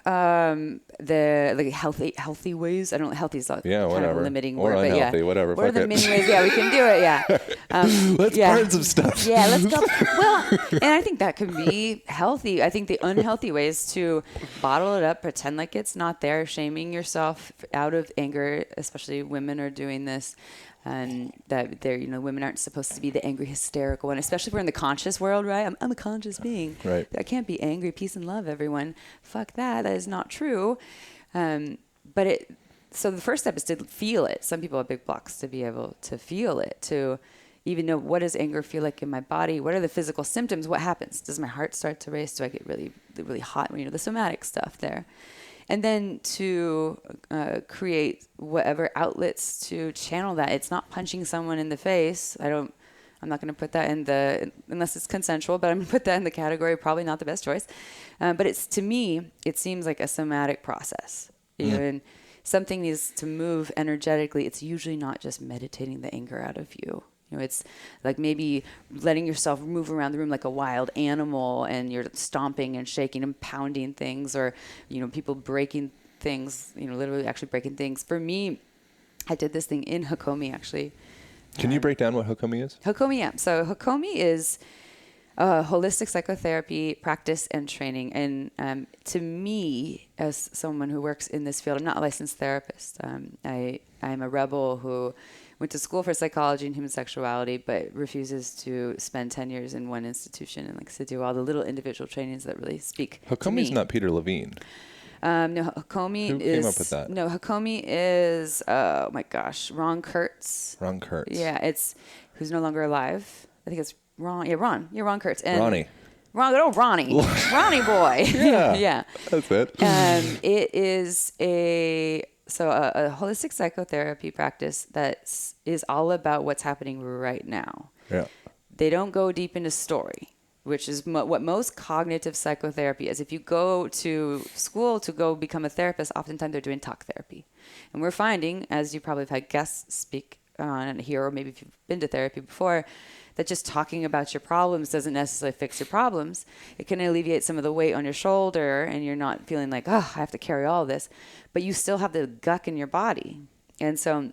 The healthy ways. I don't know. Healthy is kind of a limiting or word, unhealthy, but whatever. What are the many ways? Yeah, we can do it. Yeah. Let's burn some stuff. Yeah, let's go. Well, and I think that can be healthy. I think the unhealthy way is to bottle it up, pretend like it's not there, shaming yourself out of anger. Especially women are doing this. And that women aren't supposed to be the angry, hysterical one, especially if we're in the conscious world, right? I'm a conscious being. Right. I can't be angry. Peace and love, everyone. Fuck that. That is not true. So the first step is to feel it. Some people have big blocks to be able to feel it, to even know, what does anger feel like in my body? What are the physical symptoms? What happens? Does my heart start to race? Do I get really, really hot? The somatic stuff there. And then to create whatever outlets to channel that. It's not punching someone in the face. I'm not going to put that unless it's consensual, but I'm going to put that in the category probably not the best choice. But to me, it seems like a somatic process. And something needs to move energetically. It's usually not just meditating the anger out of you. It's like maybe letting yourself move around the room like a wild animal, and you're stomping and shaking and pounding things, or, people breaking things, literally actually breaking things. For me, I did this thing in Hakomi, actually. Can you break down what Hakomi is? Hakomi, yeah. So Hakomi is holistic psychotherapy practice and training. And to me, as someone who works in this field, I'm not a licensed therapist. I'm a rebel who went to school for psychology and human sexuality, but refuses to spend 10 years in one institution and likes to do all the little individual trainings that really speak to me. Hakomi's not Peter Levine. No, Hakomi Who is... came up with that? No, Hakomi is, oh my gosh, Ron Kurtz. Ron Kurtz. Yeah, it's who's no longer alive. I think it's Ron. Yeah, Ron. Yeah, Ron Kurtz. And Ronnie. Ronnie. Ronnie boy. Yeah. Yeah. That's it. It is a holistic psychotherapy practice that is all about what's happening right now. Yeah. They don't go deep into story, which is what most cognitive psychotherapy is. If you go to school to go become a therapist, oftentimes they're doing talk therapy. And we're finding, as you probably have had guests speak on here, or maybe if you've been to therapy before, that just talking about your problems doesn't necessarily fix your problems. It can alleviate some of the weight on your shoulder, and you're not feeling like, oh, I have to carry all this. But you still have the guck in your body. And so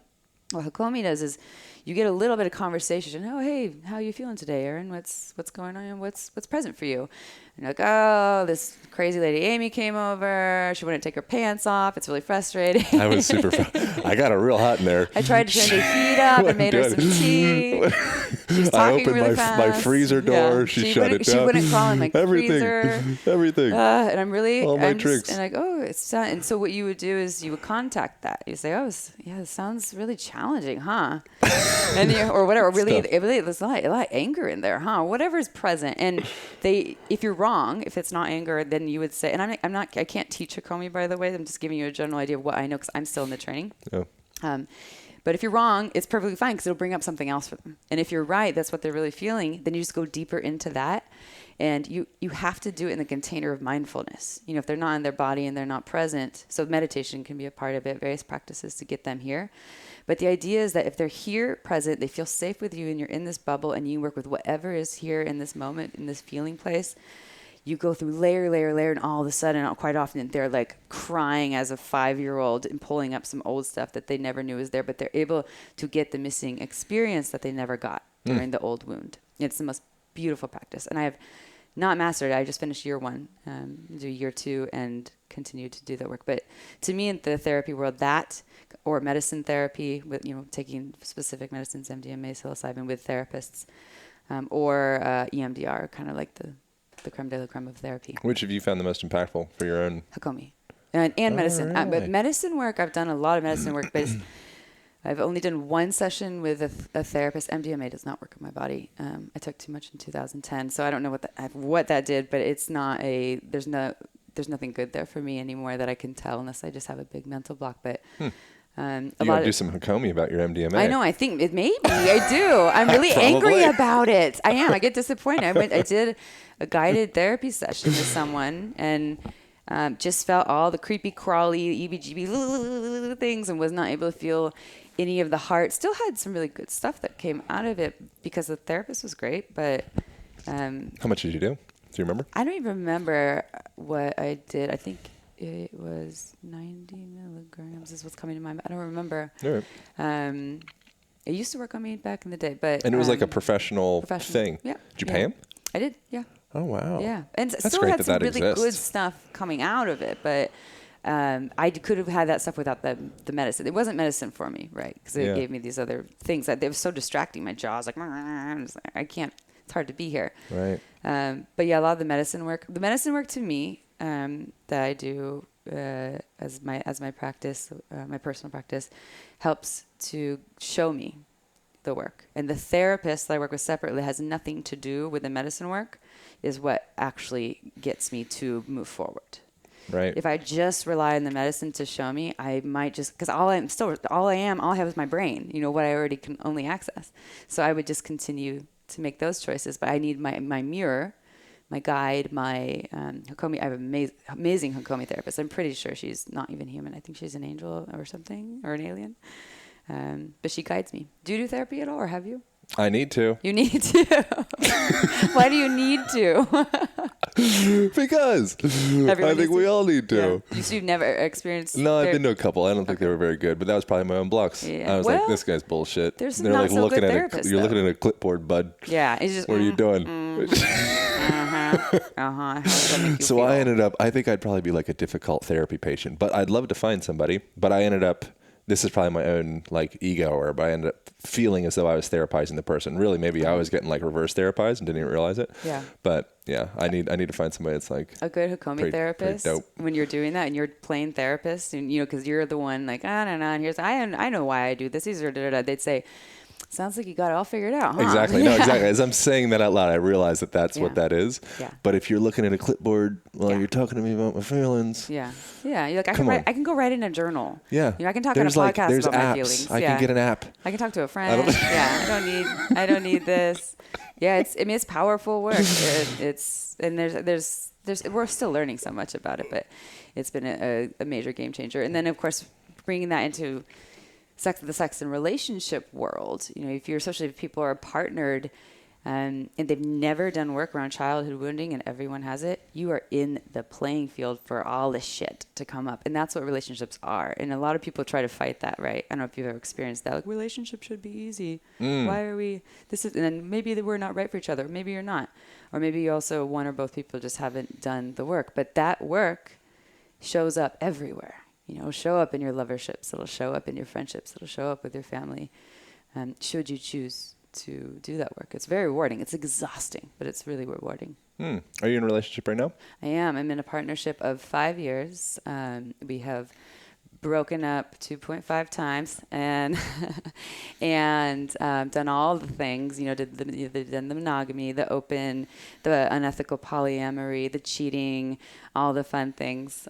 what Hakomi does is you get a little bit of conversation. Oh, hey, how are you feeling today, Erin? What's going on? What's present for you? And you're like, oh, this crazy lady Amy came over. She wouldn't take her pants off. It's really frustrating. I was super fun. I got her real hot in there. I tried to turn the heat up and made her some tea. She was talking I opened really my fast. freezer door. She shut it down. She wouldn't crawl in my Everything. freezer. Everything. And I'm really, All my I'm tricks. just, and like, oh, it's done. And so what you would do is you would contact that. You say, oh, it sounds really challenging, huh? And or whatever. There's a lot of anger in there, huh? Whatever is present. And if you're wrong, if it's not anger, then you would say, and I can't teach Hakomi, by the way. I'm just giving you a general idea of what I know because I'm still in the training. Oh. But if you're wrong, it's perfectly fine because it'll bring up something else for them. And if you're right, that's what they're really feeling, then you just go deeper into that. And you have to do it in the container of mindfulness. If they're not in their body and they're not present, so meditation can be a part of it, various practices to get them here. But the idea is that if they're here, present, they feel safe with you and you're in this bubble and you work with whatever is here in this moment, in this feeling place, you go through layer, and all of a sudden, quite often, they're like crying as a 5-year-old and pulling up some old stuff that they never knew was there, but they're able to get the missing experience that they never got during the old wound. It's the most beautiful practice. And I have not mastered it. I just finished year 1, do year 2, and continue to do that work. But to me, in the therapy world, that or medicine therapy with taking specific medicines, MDMA, psilocybin with therapists, or EMDR, kind of like the creme de la creme of therapy. Which have you found the most impactful for your own? Hakomi. And medicine. Right. But medicine work, I've done a lot of medicine work, but I've only done one session with a therapist. MDMA does not work in my body. I took too much in 2010, so I don't know what that did, but it's not there's nothing good there for me anymore that I can tell unless I just have a big mental block. But You got to do some Hakomi about your MDMA. I know. I think it maybe I do. I'm really angry about it. I am. I get disappointed. I did a guided therapy session with someone and just felt all the creepy, crawly, EBGB things and was not able to feel any of the heart. Still had some really good stuff that came out of it because the therapist was great. But how much did you do? Do you remember? I don't even remember what I did. I think it was 90 milligrams is what's coming to mind. I don't remember. All right. It used to work on me back in the day, but and it was like a professional thing. Yeah. Did you pay him? I did. Yeah. Oh wow. Yeah, and That's still great had some really exists. good stuff coming out of it, but I could have had that stuff without the medicine. It wasn't medicine for me, right? Because it gave me these other things that they were so distracting. My jaw was like, I can't. It's hard to be here. Right. But yeah, a lot of the medicine work to me that I do as my practice, my personal practice, helps to show me the work. And the therapist that I work with separately has nothing to do with the medicine work, is what actually gets me to move forward. Right. If I just rely on the medicine to show me, I might just, because all I have is my brain, what I already can only access. So I would just continue to make those choices. But I need my mirror, my guide, my Hakomi. I have an amazing Hakomi therapist. I'm pretty sure she's not even human. I think she's an angel or something, or an alien. But she guides me. Do you do therapy at all, or have you? I need to. You need to. Why do you need to? Because I think we all need to. Yeah. You've never experienced. No, I've been to a couple. I don't think they were very good, but that was probably my own blocks. Yeah. I was like, this guy's bullshit. There's some They're not like so looking good at therapists, you're looking at a clipboard, bud. Yeah, it's just. What are you doing? How does that make you So feel? I ended up, I think I'd probably be like a difficult therapy patient, but I'd love to find somebody. But I ended up, this is probably my own like ego, but I ended up feeling as though I was therapizing the person. Really, maybe I was getting like reverse therapized and didn't even realize it. Yeah. But yeah, I need to find somebody that's like a good Hakomi therapist. pretty dope. When you're doing that and you're playing therapist, and because you're the one like, I don't know, and here's I know why I do this. These are they'd say, sounds like you got it all figured out, huh? Exactly. No, exactly. As I'm saying that out loud, I realize that that's what that is. Yeah. But if you're looking at a clipboard while you're talking to me about my feelings. Yeah. Yeah. You're like, I can go write in a journal. Yeah. I can talk on a podcast there's about apps. my feelings. I can get an app. I can talk to a friend. I don't need this. Yeah. It's powerful work. We're still learning so much about it, but it's been a major game changer. And then of course, bringing that into the sex and relationship world, especially if people are partnered and they've never done work around childhood wounding and everyone has it, you are in the playing field for all the shit to come up. And that's what relationships are. And a lot of people try to fight that, right? I don't know if you've ever experienced that. Like, relationships should be easy. Why are we, and then maybe we're not right for each other. Maybe you're not. Or maybe you also, one or both people just haven't done the work. But that work shows up everywhere. It'll show up in your loverships. It'll show up in your friendships. It'll show up with your family. Should you choose to do that work. It's very rewarding. It's exhausting, but it's really rewarding. Are you in a relationship right now? I am. I'm in a partnership of 5 years. We have broken up 2.5 times and done all the things, done the monogamy, the open, the unethical polyamory, the cheating, all the fun things.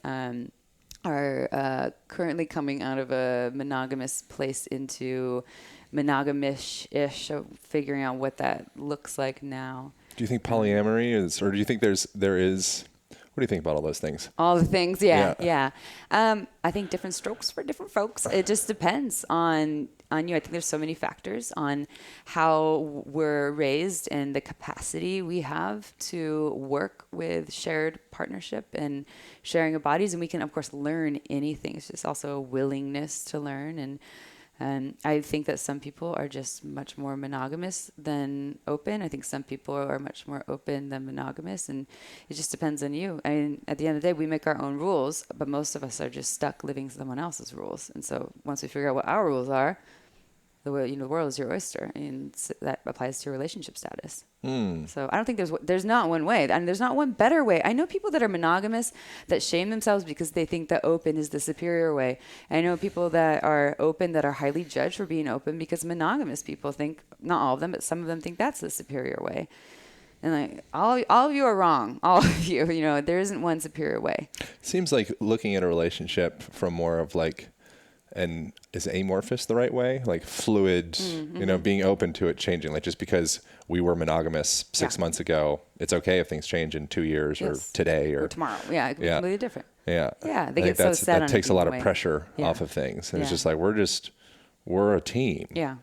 Are currently coming out of a monogamous place into monogamish-ish, so figuring out what that looks like now. Do you think polyamory is, or do you think there is, what do you think about all those things? All the things, yeah. I think different strokes for different folks. It just depends on you. I think there's so many factors on how we're raised and the capacity we have to work with shared partnership and sharing of bodies. And we can, of course, learn anything. It's just also a willingness to learn. And I think that some people are just much more monogamous than open. I think some people are much more open than monogamous. And it just depends on you. I mean, at the end of the day, we make our own rules, but most of us are just stuck living someone else's rules. And so once we figure out what our rules are, the world is your oyster, and that applies to your relationship status. So I don't think there's not one way, and there's not one better way. I know people that are monogamous that shame themselves because they think that open is the superior way. I know people that are open that are highly judged for being open because monogamous people think, not all of them, but some of them think that's the superior way. And like all of you are wrong. All of you, there isn't one superior way. Seems like looking at a relationship from more of like, and is amorphous the right way? Like fluid, being open to it changing. Like just because we were monogamous 6 months ago, it's okay if things change in 2 years or today or tomorrow. Yeah, it could be completely different. Yeah. Yeah, they get so set on that takes a lot of way. pressure off of things. And it's just like, we're a team. Yeah.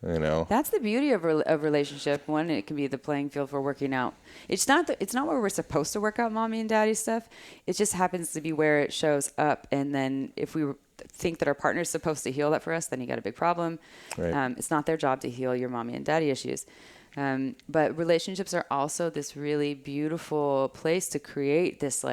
That's the beauty of relationship. One, it can be the playing field for working out. It's not where we're supposed to work out mommy and daddy stuff. It just happens to be where it shows up. And then if we think that our partner is supposed to heal that for us, then you got a big problem. Right. It's not their job to heal your mommy and daddy issues. But relationships are also this really beautiful place to create this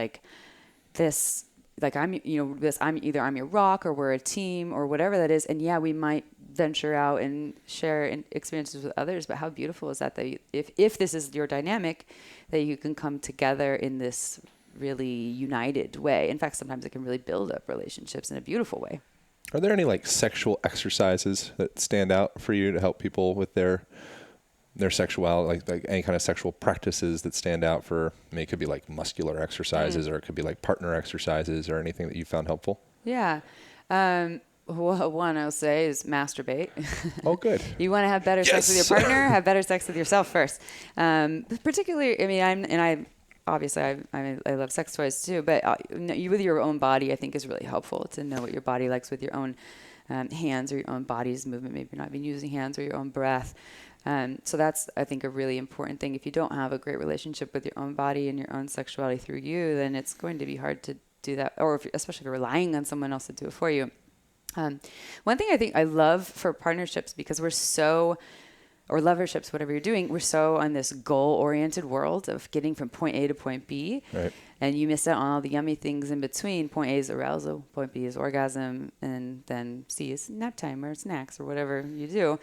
I'm your rock, or we're a team, or whatever that is. And yeah, we might venture out and share experiences with others, but how beautiful is that if this is your dynamic, that you can come together in this really united way. In fact, sometimes it can really build up relationships in a beautiful way. Are there any like sexual exercises that stand out for you to help people with their sexuality, like any kind of sexual practices that stand out for me? It could be like muscular exercises, or it could be like partner exercises, or anything that you found helpful. Yeah. Well, one I'll say is masturbate. Oh, good. You want to have better sex with your partner, have better sex with yourself first. Particularly, I love sex toys too, but with your own body, I think is really helpful to know what your body likes with your own hands or your own body's movement. Maybe you're not even using hands, or your own breath. So that's, I think, a really important thing. If you don't have a great relationship with your own body and your own sexuality through you, then it's going to be hard to do that, or especially if you're relying on someone else to do it for you. One thing I think I love for partnerships, because we're so, or loverships, whatever you're doing, we're so on this goal-oriented world of getting from point A to point B. Right. And you miss out on all the yummy things in between. Point A is arousal, point B is orgasm, and then C is nap time or snacks or whatever you do.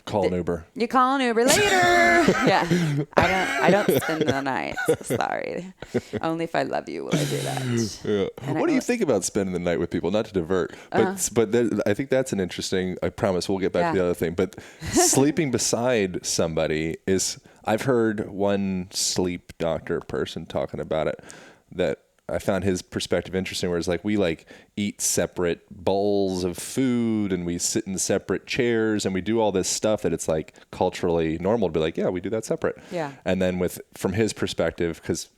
Call an Uber. You call an Uber later. Yeah. I don't spend the night. Sorry. Only if I love you will I do that. Yeah. What do you think about spending the night with people? Not to divert, but I think that's an interesting, I promise we'll get back to the other thing, but sleeping beside somebody is, I've heard one sleep doctor person talking about it, that I found his perspective interesting, where it's like we like eat separate bowls of food and we sit in separate chairs and we do all this stuff that it's like culturally normal to be like, yeah, we do that separate. Yeah. And then from his perspective, because,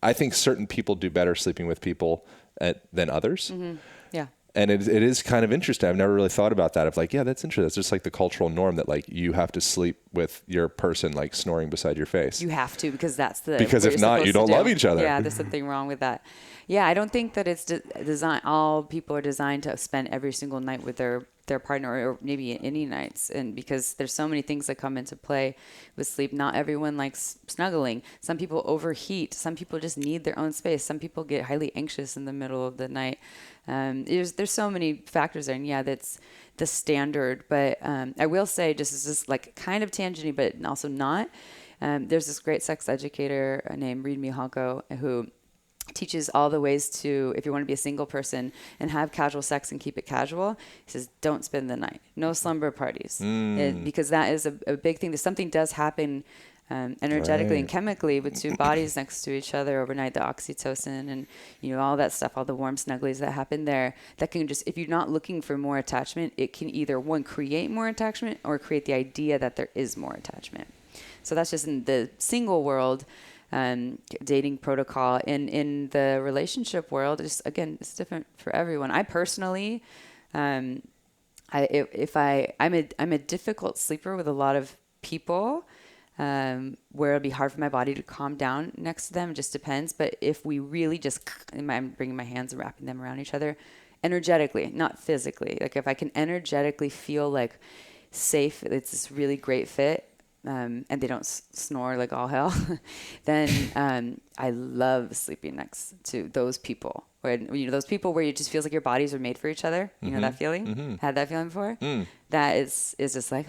I think certain people do better sleeping with people than others. Mm-hmm. Yeah. And it is kind of interesting. I've never really thought about that. Of like, yeah, that's interesting. That's just like the cultural norm that like you have to sleep with your person like snoring beside your face. You have to, because that's the. Because if not, you don't love each other. Yeah, there's something wrong with that. Yeah, I don't think that it's designed. All people are designed to spend every single night with their partner, or maybe any nights, and because there's so many things that come into play with sleep. Not everyone likes snuggling. Some people overheat. Some people just need their own space. Some people get highly anxious in the middle of the night. There's so many factors there, and yeah, that's the standard. But I will say, just as this like kind of tangenty, but also not. There's this great sex educator named Reid Mihalko who teaches all the ways to, if you want to be a single person and have casual sex and keep it casual, he says, don't spend the night. No slumber parties. Because that is a big thing. Something does happen energetically and chemically with two bodies next to each other overnight, the oxytocin and, all that stuff, all the warm snugglies that happen there, that can just, if you're not looking for more attachment, it can either, one, create more attachment or create the idea that there is more attachment. So that's just in the single world. Dating protocol. In the relationship world, it's different for everyone. I personally, I'm a difficult sleeper with a lot of people, where it'll be hard for my body to calm down next to them. It just depends. But if we really I'm bringing my hands and wrapping them around each other, energetically, not physically. Like if I can energetically feel like safe, it's this really great fit. And they don't snore like all hell, then I love sleeping next to those people. Those people where it just feels like your bodies are made for each other. You know that feeling? Mm-hmm. Had that feeling before? That is just like,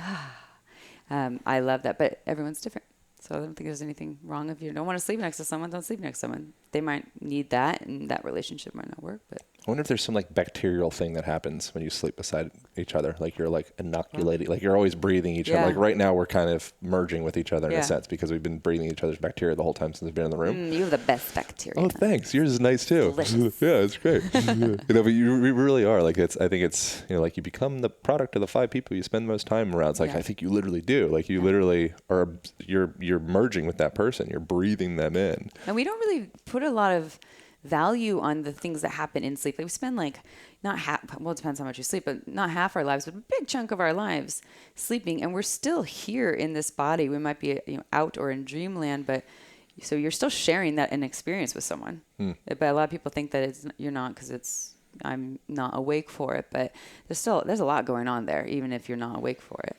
I love that. But everyone's different. So I don't think there's anything wrong. If you don't want to sleep next to someone, don't sleep next to someone. They might need that, and that relationship might not work. But I wonder if there's some like bacterial thing that happens when you sleep beside each other. Like you're like inoculating, like you're always breathing each other. Like right now we're kind of merging with each other in a sense, because we've been breathing each other's bacteria the whole time since we've been in the room. You have the best bacteria. Oh, thanks. Yours is nice too. Delicious. Yeah, it's great. But you really are. Like I think it's, like you become the product of the 5 people you spend the most time around. It's like, I think you literally do. Like you literally are, you're merging with that person. You're breathing them in. And we don't really put a lot of value on the things that happen in sleep. Like we spend like not half, well, it depends how much you sleep, but not half our lives, but a big chunk of our lives sleeping. And we're still here in this body. We might be out or in dreamland, but so you're still sharing that an experience with someone. But a lot of people think that you're not, because I'm not awake for it, but there's a lot going on there, even if you're not awake for it.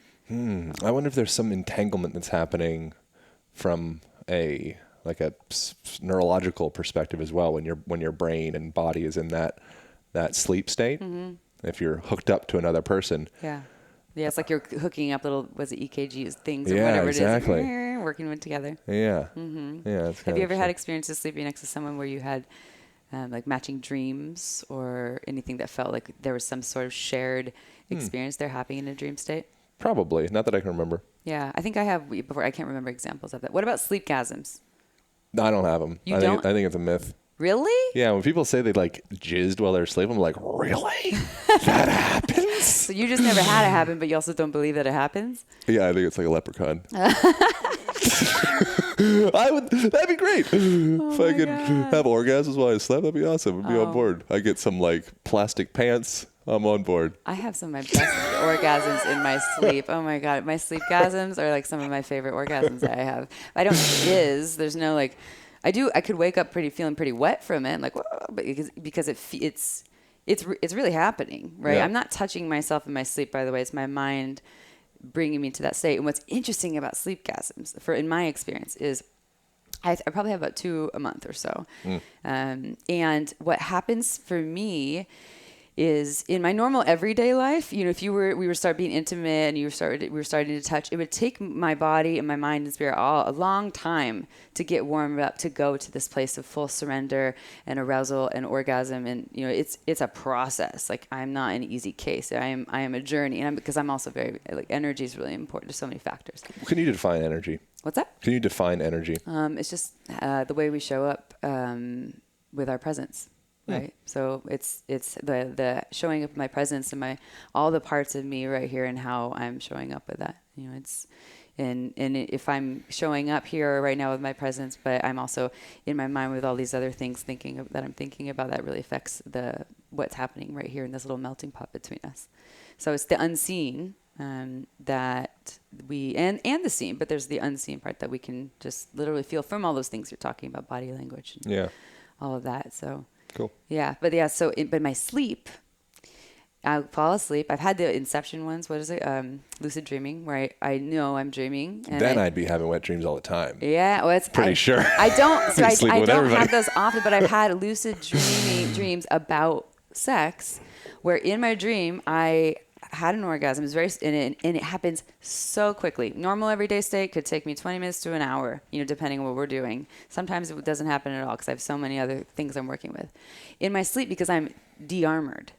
I wonder if there's some entanglement that's happening from a neurological perspective as well, when your brain and body is in that sleep state. If you're hooked up to another person. Yeah, it's like you're hooking up little, was it EKGs things or whatever exactly. it is, working with together. Yeah. Have you ever had experiences sleeping next to someone where you had like matching dreams or anything that felt like there was some sort of shared experience there happening in a dream state? Probably, not that I can remember. Yeah, I think I have before. I can't remember examples of that. What about sleepgasms? No, I don't have them. I think it's a myth. Really? Yeah, when people say they like jizzed while they're asleep, I'm like, really? That happens? So you just never had it happen, but you also don't believe that it happens? Yeah, I think it's like a leprechaun. That'd be great. If I could have orgasms while I slept, that'd be awesome. I'd be on board. I get some like plastic pants, I'm on board. I have some of my best orgasms in my sleep. Oh my God. My sleep-gasms are like some of my favorite orgasms that I have. I don't there's no like, I could wake up feeling pretty wet from it. Like, whoa, but because it's really happening, right? Yeah. I'm not touching myself in my sleep, by the way. It's my mind bringing me to that state. And what's interesting about sleep-gasms, in my experience, is I probably have about 2 a month or so. And what happens for me is in my normal everyday life, if we were start being intimate and we were starting to touch, it would take my body and my mind and spirit a long time to get warmed up to go to this place of full surrender and arousal and orgasm. And it's a process. Like, I'm not an easy case. I am a journey, and because I'm also very energy is really important. There's so many factors. Can you define energy? What's that? Can you define energy? It's just the way we show up with our presence. Right. So it's the showing up my presence and all the parts of me right here and how I'm showing up with that. And if I'm showing up here right now with my presence, but I'm also in my mind with all these other things that I'm thinking about, that really affects what's happening right here in this little melting pot between us. So it's the unseen that we and the seen, but there's the unseen part that we can just literally feel from all those things you're talking about, body language, and all of that. So. Cool. Yeah. But but my sleep, I fall asleep. I've had the inception ones. What is it? Lucid dreaming, where I know I'm dreaming. And then I'd be having wet dreams all the time. Yeah. Well, it's pretty sure. I don't, so I don't everybody. have those often, but I've had lucid dreams about sex, where in my dream, I had an orgasm. It's very, and it happens so quickly. Normal everyday state could take me 20 minutes to an hour, depending on what we're doing. Sometimes it doesn't happen at all because I have so many other things I'm working with. In my sleep, because I'm de-armored,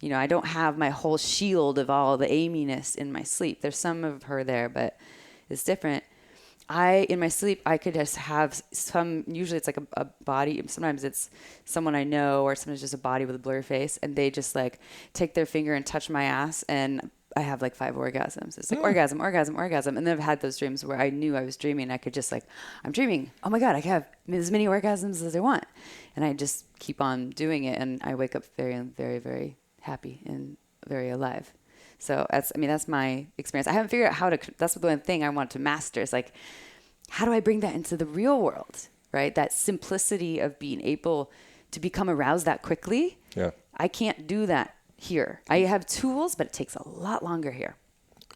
I don't have my whole shield of all the aiminess in my sleep. There's some of her there, but it's different. In my sleep, I could just have usually it's like a body. Sometimes it's someone I know, or sometimes just a body with a blurry face, and they just take their finger and touch my ass, and I have 5 orgasms. It's orgasm, orgasm, orgasm. And then I've had those dreams where I knew I was dreaming, and I could just I'm dreaming. Oh my God, I can have as many orgasms as I want. And I just keep on doing it, and I wake up very, very, very happy and very alive. So that's my experience. I haven't figured out that's the one thing I want to master is how do I bring that into the real world, right? That simplicity of being able to become aroused that quickly. Yeah. I can't do that here. I have tools, but it takes a lot longer here.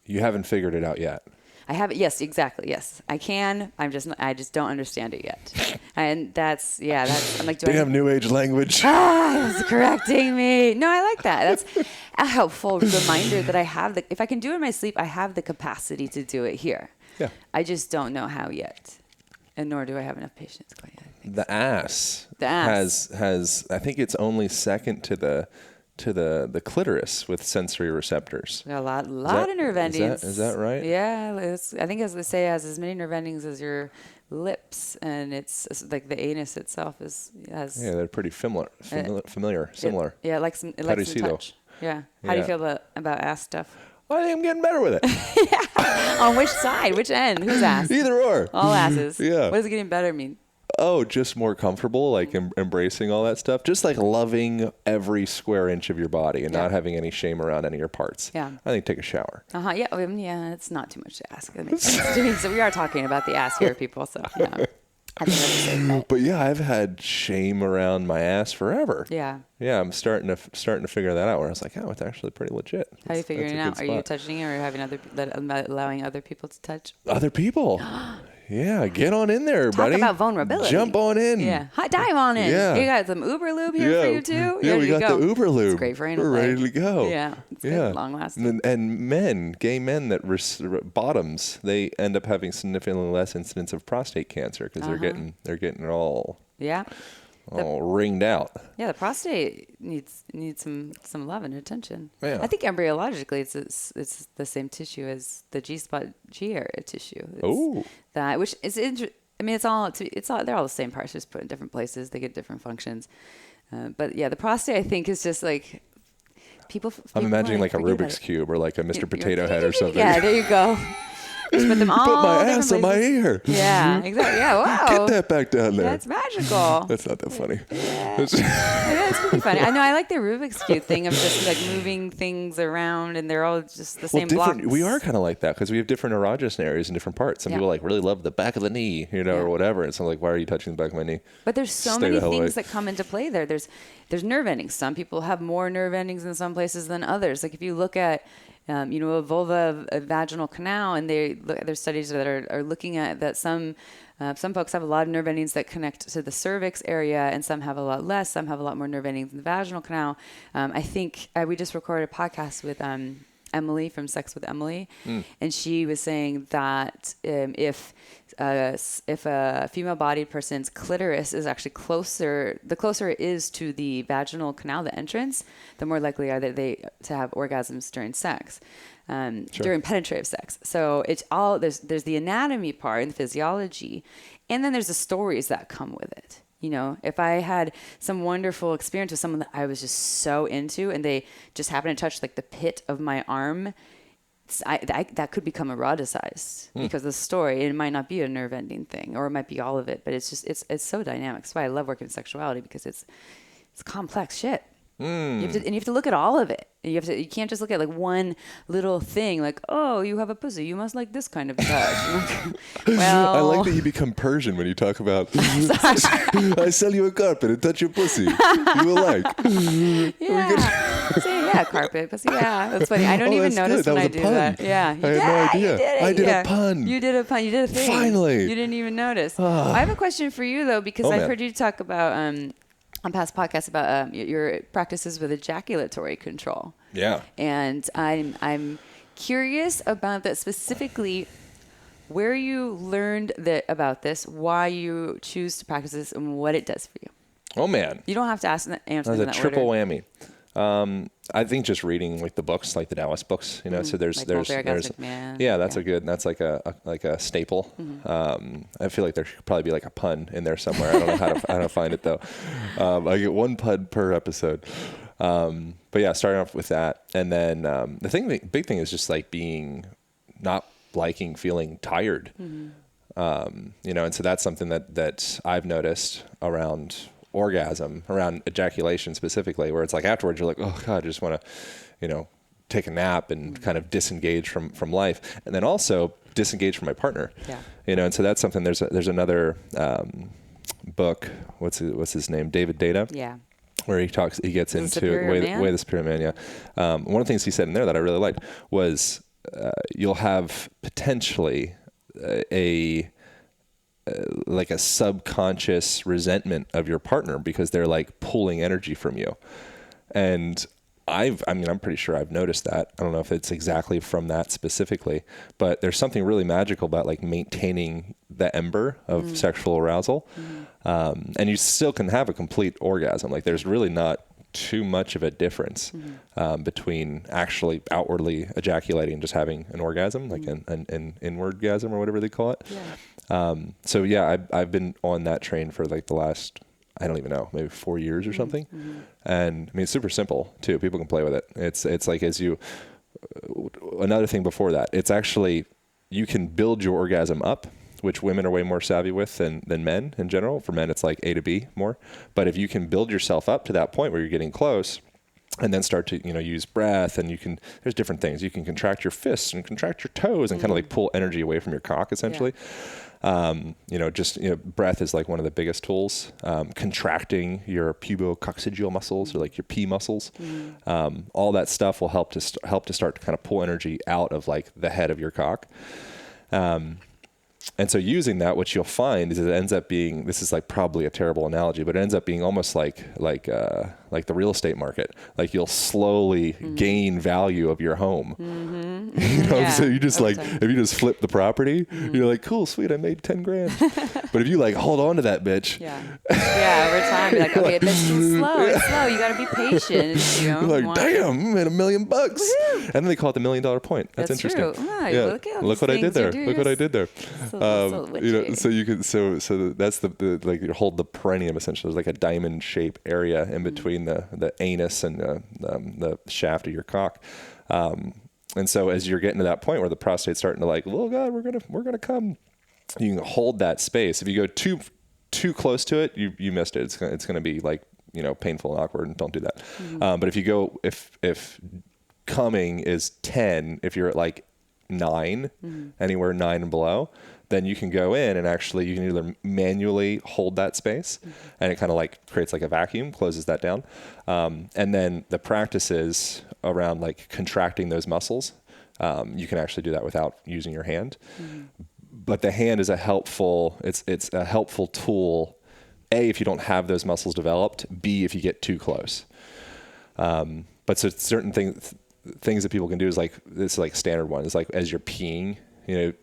You haven't figured it out yet. I haven't. Yes, exactly. Yes, I can. I just don't understand it yet. And I'm like, They have new age language. It's correcting me. No, I like that. That's a helpful reminder that I have if I can do it in my sleep, I have the capacity to do it here. Yeah. I just don't know how yet. And nor do I have enough patience quite yet. The ass has I think it's only second to the clitoris with sensory receptors. A lot of nerve endings. Is that right? Yeah, I think as they say, has as many nerve endings as your lips, and it's like the anus itself has. Yeah, they're pretty similar. Yeah, like some. It How do likes you some feel? touch. Yeah. How do you feel about ass stuff? I think I'm getting better with it. Yeah. On which side? Which end? Whose ass? Either or. All asses. Yeah. What does getting better mean? Oh, just more comfortable, embracing all that stuff. Just loving every square inch of your body and not having any shame around any of your parts. Yeah. I think take a shower. Yeah. Yeah. It's not too much to ask. That makes sense to me. So we are talking about the ass here, people. So yeah. I think that's safe. But yeah, I've had shame around my ass forever. Yeah. Yeah, I'm starting to figure that out. Where I was like, oh, it's actually pretty legit. How are you figuring it out? Are you touching it, or allowing other people to touch? Other people. Yeah, get on in there, buddy. Talk about vulnerability. Jump on in. Yeah, dive on in. Yeah. You got some Uberlube here for you too. Yeah, we got the Uberlube. It's great for anal We're play. ready to go. Yeah, it's good, long lasting. And gay men that bottoms, they end up having significantly less incidence of prostate cancer because they're getting it all ringed out. Yeah, the prostate needs some love and attention. Yeah. I think embryologically it's the same tissue as the G-spot G area tissue. That which is interesting. I mean, it's all they're all the same parts, just put in different places. They get different functions. But yeah, the prostate I think is just people. I'm imagining a Rubik's Cube or a Mr. Potato Head or something. Yeah, there you go. Just put them all. Put my ass on my ear. Yeah, exactly. Yeah, wow. Get that back down there. That's magical. That's not that funny. Yeah. Yeah, it's pretty funny. I know. I like the Rubik's Cube thing of just like moving things around, and they're all just the same blocks. We are kind of like that because we have different erogenous areas in different parts. Some people like really love the back of the knee, or whatever. And so like, why are you touching the back of my knee? But there's so many things that come into play there. There's nerve endings. Some people have more nerve endings in some places than others. Like if you look at a vulva, a vaginal canal, and there's studies that are looking at that some folks have a lot of nerve endings that connect to the cervix area, and some have a lot less. Some have a lot more nerve endings in the vaginal canal. I think we just recorded a podcast with Emily from Sex with Emily, and she was saying that if a female-bodied person's clitoris is actually the closer it is to the vaginal canal, the entrance, the more likely are they to have orgasms during sex, during penetrative sex. So it's all there's the anatomy part and the physiology, and then there's the stories that come with it. If I had some wonderful experience with someone that I was just so into, and they just happened to touch like the pit of my arm, that could become eroticized because of the story. It might not be a nerve ending thing, or it might be all of it, but it's just it's so dynamic. That's why I love working with sexuality, because it's complex shit. You have to look at all of it. You can't just look at like one little thing, like, oh, you have a pussy, you must like this kind of touch. Well, I like that you become Persian when you talk about I sell you a carpet and touch your pussy. You will like. Yeah, carpet, pussy. Yeah, that's funny. I don't even notice when I do that. Yeah, I had no idea. You did it. I did a pun. You did a pun. You did a thing. Finally. You didn't even notice. I have a question for you though, because I've heard you talk about on past podcasts about your practices with ejaculatory control. Yeah. And I'm curious about that, specifically where you learned about this, why you choose to practice this, and what it does for you. Oh man. You don't have to answer them in that order. That's a triple order. Whammy. I think just reading like the books, like the Taoist books, so there's Man. Yeah, that's like a staple. I feel like there should probably be like a pun in there somewhere. I don't know how to find it though. I get one pun per episode. But yeah, starting off with that, and then the big thing is just like not feeling tired. And so that's something that I've noticed around orgasm, around ejaculation specifically, where it's like afterwards you're like, oh God, I just want to, take a nap and kind of disengage from life, and then also disengage from my partner. And so that's something. There's another book. What's his name? David Data. Yeah. Where he gets into Way the Superior Man. Yeah. One of the things he said in there that I really liked was you'll have potentially like a subconscious resentment of your partner because they're like pulling energy from you. And I'm pretty sure I've noticed that. I don't know if it's exactly from that specifically, but there's something really magical about like maintaining the ember of sexual arousal. And you still can have a complete orgasm. Like there's really not too much of a difference between actually outwardly ejaculating and just having an orgasm, like an inwardgasm or whatever they call it. So yeah, I've been on that train for like the last, I don't even know, maybe 4 years or something. And I mean, it's super simple too. People can play with it. It's like another thing before that, it's actually, you can build your orgasm up, which women are way more savvy with than men in general. For men, it's like A to B more. But if you can build yourself up to that point where you're getting close, and then start to, use breath, and there's different things. You can contract your fists and contract your toes and kind of like pull energy away from your cock essentially. Breath is like one of the biggest tools. Contracting your pubococcygeal muscles, or like your P muscles. All that stuff will help to start to kind of pull energy out of like the head of your cock. And so using that, what you'll find is it ends up being, this is like probably a terrible analogy, but it ends up being almost like the real estate market. Like you'll slowly gain value of your home. So you just like, if you just flip the property, you're like, cool, sweet, I made 10 grand. But if you like hold on to that bitch. Over time, you're like, okay, it's slow. You got to be patient. You're like, damn, I made $1 million. And then they call it the $1 million point. That's interesting. True. Look what I did there. Look what I did there. So you can, so that's the like you hold the perineum essentially. There's like a diamond shape area in between the anus and the shaft of your cock. And so as you're getting to that point where the prostate's starting to like, oh God, we're gonna come, you can hold that space. If you go too close to it, you missed it. It's gonna be like painful and awkward, and don't do that. But if you go, if coming is 10, if you're at like 9, anywhere 9 and below, then you can go in and actually you can either manually hold that space and it kind of like creates like a vacuum, closes that down. And then the practices around like contracting those muscles, you can actually do that without using your hand. But the hand is it's a helpful tool, A, if you don't have those muscles developed, B, if you get too close. But so certain things that people can do is like, this is like standard one, is like as you're peeing,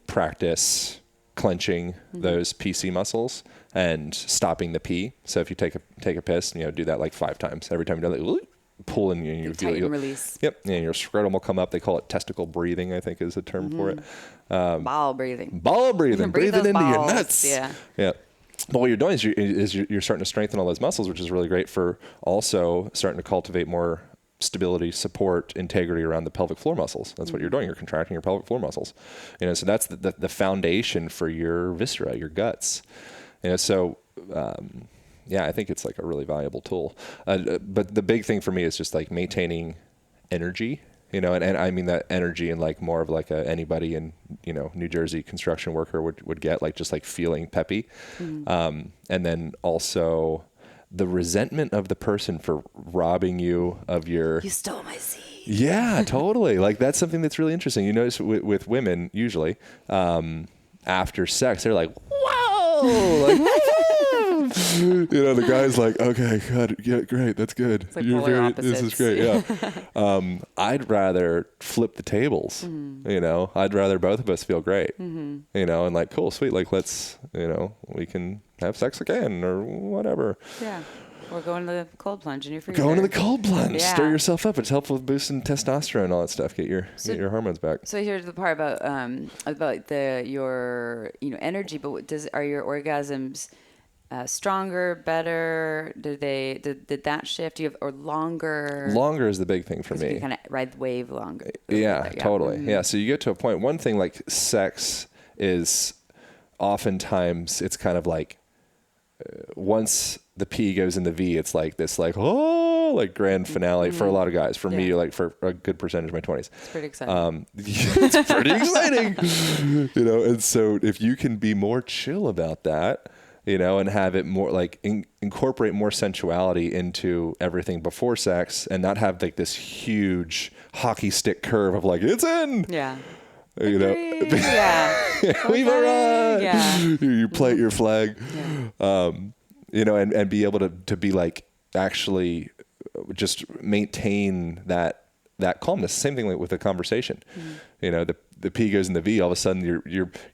practice clenching those PC muscles and stopping the pee. So if you take a piss, do that like 5 times. Every time you do that, pull in, you feel tighten, release. Yep, and your scrotum will come up. They call it testicle breathing, I think is a term for it. Ball breathing. Ball breathing. Breathe Breathe it into those your balls. nuts. Yeah. Yeah. But what you're doing is you're starting to strengthen all those muscles, which is really great for also starting to cultivate more stability, support, integrity around the pelvic floor muscles. That's what you're doing. You're contracting your pelvic floor muscles. So that's the foundation for your viscera, your guts. So I think it's like a really valuable tool. But the big thing for me is just like maintaining energy, and I mean that energy in like more of like anybody in, New Jersey construction worker would get, like just like feeling peppy. And then also the resentment of the person for robbing you of your... You stole my seed. Yeah, totally. Like that's something that's really interesting. You notice with women usually, after sex, they're like, whoa, like, the guy's like, okay, good, yeah, great, that's good. It's like polar opposites. This is great, yeah. I'd rather flip the tables, I'd rather both of us feel great, and like, cool, sweet, like let's, we can have sex again or whatever. Yeah. Or go into the cold plunge in your freezer. Go into the cold plunge. Yeah. Stir yourself up. It's helpful with boosting testosterone and all that stuff. Get your hormones back. So here's the part about your energy. But are your orgasms stronger, better? Did that shift? Or longer? Longer is the big thing for me. You kind of ride the wave longer. Yeah, totally. Mm-hmm. Yeah. So you get to a point. One thing like sex is oftentimes it's kind of like once the P goes in the V, it's like this like grand finale for a lot of guys. For me, like for a good percentage of my 20s. It's pretty exciting. It's pretty exciting. And so if you can be more chill about that, and have it more like incorporate more sensuality into everything before sex and not have like this huge hockey stick curve of like, it's in. Yeah. Yeah. We've arrived. Yeah. You plant your flag. Yeah. And be able to be like actually just maintain that calmness. Same thing like with a conversation. The P goes in the V, all of a sudden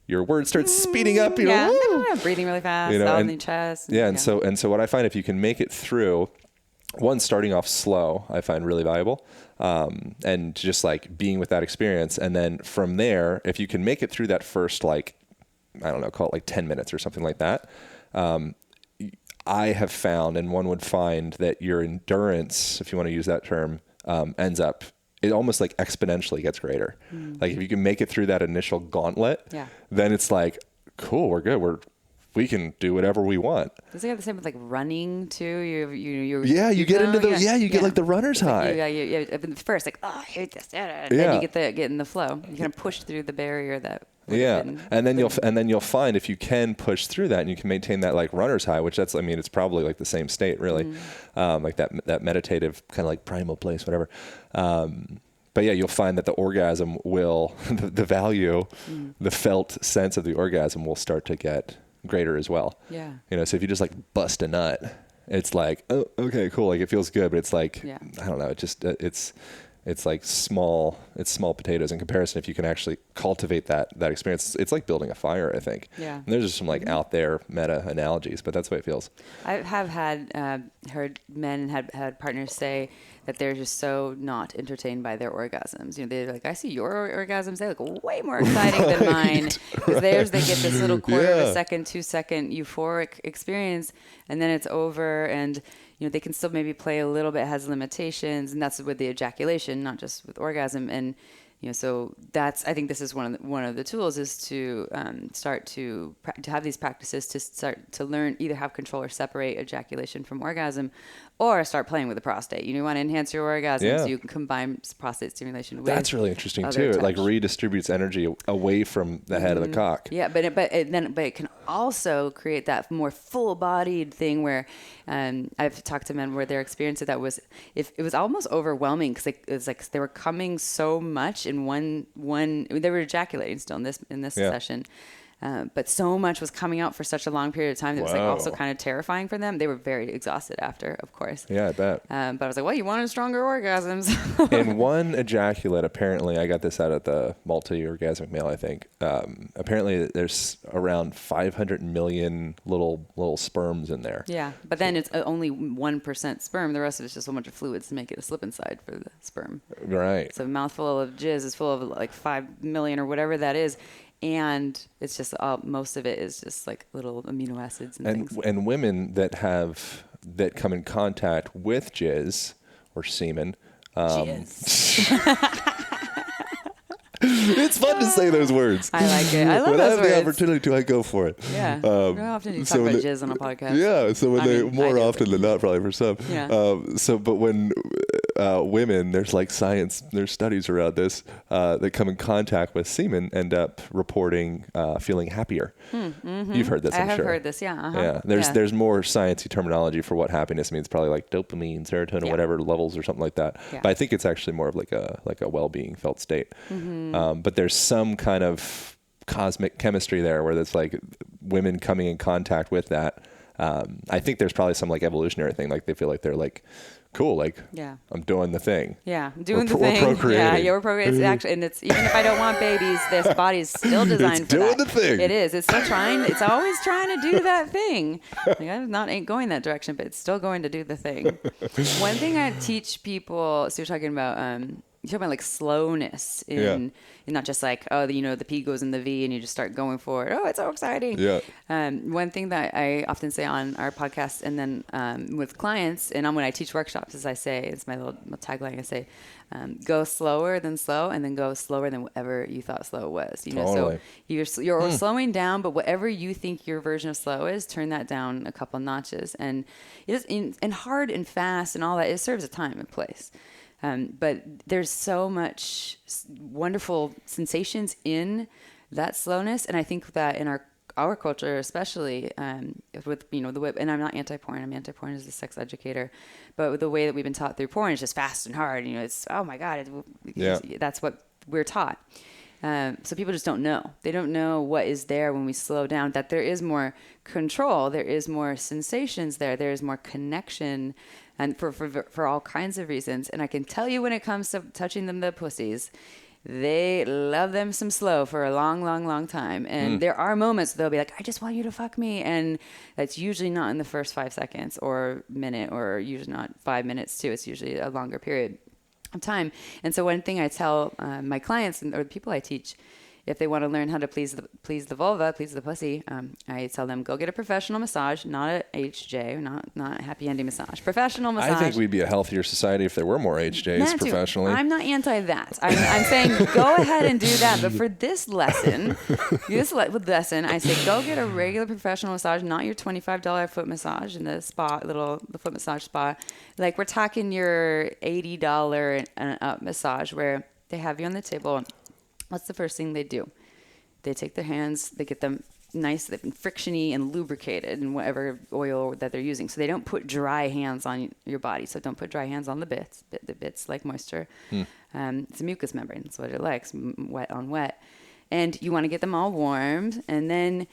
your words start speeding up. Breathing really fast, out in the chest. Yeah, and so what I find, if you can make it through, one, starting off slow, I find really valuable. And just like being with that experience. And then from there, if you can make it through that first, like, I don't know, call it like 10 minutes or something like that. I have found, and one would find that your endurance, if you want to use that term, it almost like exponentially gets greater. Like if you can make it through that initial gauntlet, then it's like, cool, we're good. We can do whatever we want. Does it have the same with like running too? You get into the you get like the runner's high. First like, oh, I hate this, and then you get in the flow. You kind of push through the barrier that. And then you'll find if you can push through that and you can maintain that like runner's high, which it's probably like the same state really, like that meditative kind of like primal place, whatever. But yeah, you'll find that the orgasm will the value, the felt sense of the orgasm will start to get greater as well. Yeah. So if you just like bust a nut, it's like, oh, okay, cool. Like it feels good, but it's like, I don't know. It just, it's like small potatoes in comparison. If you can actually cultivate that experience, it's like building a fire, I think. Yeah. And there's just some like out there meta analogies, but that's the way it feels. I have heard men had partners say that they're just so not entertained by their orgasms. They're like, I see your orgasms. They look way more exciting than mine. Because theirs, they get this little quarter of a second, 2-second euphoric experience, and then it's over. And they can still maybe play a little bit, has limitations, and that's with the ejaculation, not just with orgasm. And so I think this is one of the tools is to start to have these practices to start to learn either have control or separate ejaculation from orgasm, or start playing with the prostate. You want to enhance your orgasms, Yeah. so you can combine prostate stimulation with That's really interesting other too. It like touch. redistributes energy away from the head of the cock. Yeah, but it can also create that more full-bodied thing where I've talked to men where their experience of that was it was almost overwhelming because it was like they were coming so much in one they were ejaculating still in this Yeah. session. But so much was coming out for such a long period of time that it was like also Wow. kind of terrifying for them. They were very exhausted after, of course. Yeah, I bet. But I was like, well, you wanted stronger orgasms. In one ejaculate, apparently, I got this out at the multi-orgasmic male, I think. Apparently, there's around 500 million little sperms in there. Yeah, but then it's only 1% sperm. The rest of it's just a bunch of fluids to make it a slip inside for the sperm. Right. So a mouthful of jizz is full of like 5 million or whatever that is. And it's just most of it is just like little amino acids and things. And women that come in contact with jizz or semen. It's fun to say those words. I like it. I love when those I have words. the opportunity, I go for it. Yeah. How often do you talk about jizz on a podcast? Yeah. So when I more do, often than not, probably for some. Yeah. But when women, there's like there's studies around this that come in contact with semen end up reporting feeling happier. You've heard this, I'm I have sure. heard this. Yeah. Uh-huh. Yeah, there's more sciencey terminology for what happiness means. Probably like dopamine, serotonin, Yeah. whatever levels or something like that. Yeah. But I think it's actually more of like a well-being felt state. But there's some kind of cosmic chemistry there where it's like women coming in contact with that. I think there's probably some like evolutionary thing. Like they feel like they're like, cool, like Yeah. I'm doing the thing. Yeah, doing We're the thing. procreating. Yeah, we're procreating. It's actually, and it's even if I don't want babies, this body's still designed It's for doing that. the thing. It is. It's still trying. It's always trying to do that thing. Like ain't going that direction, but it's still going to do the thing. One thing I teach people. So you're talking about. You're talking about like slowness in not just like, oh, the P goes in the V and you just start going for it. Oh, it's so exciting. Yeah. One thing that I often say on our podcast and then with clients and when I teach workshops is I say, it's my little tagline, I say, go slower than slow and then go slower than whatever you thought slow was. Totally. So you're slowing down, but whatever you think your version of slow is, turn that down a couple notches. And it is and hard and fast and all that, it serves a time and place. But there's so much wonderful sensations in that slowness, and I think that in our culture, especially with the web, and I'm not anti-porn. I'm anti-porn as a sex educator, but with the way that we've been taught through porn is just fast and hard. It's oh my god, that's what we're taught. So people just don't know. They don't know what is there when we slow down. That there is more control. There is more sensations there. There is more connection. And for all kinds of reasons. And I can tell you when it comes to touching them, the pussies, they love them some slow for a long, long, long time. And there are moments they'll be like, I just want you to fuck me. And that's usually not in the first 5 seconds or minute, or usually not 5 minutes too. It's usually a longer period of time. And so one thing I tell my clients or the people I teach, if they want to learn how to please the vulva, please the pussy, I tell them, go get a professional massage, not a HJ, not a happy ending massage. Professional massage. I think we'd be a healthier society if there were more HJs That too. professionally. I'm not anti that. I'm saying go ahead and do that. But for this lesson, I say go get a regular professional massage, not your $25 foot massage in the spa, the foot massage spa. Like we're talking your $80 and up massage where they have you on the table. What's the first thing they do? They take their hands, they get them nice, frictiony and lubricated in whatever oil that they're using. So they don't put dry hands on your body. So don't put dry hands on the bits. The bits like moisture. It's a mucous membrane. That's what it likes, wet on wet. And you want to get them all warmed. And then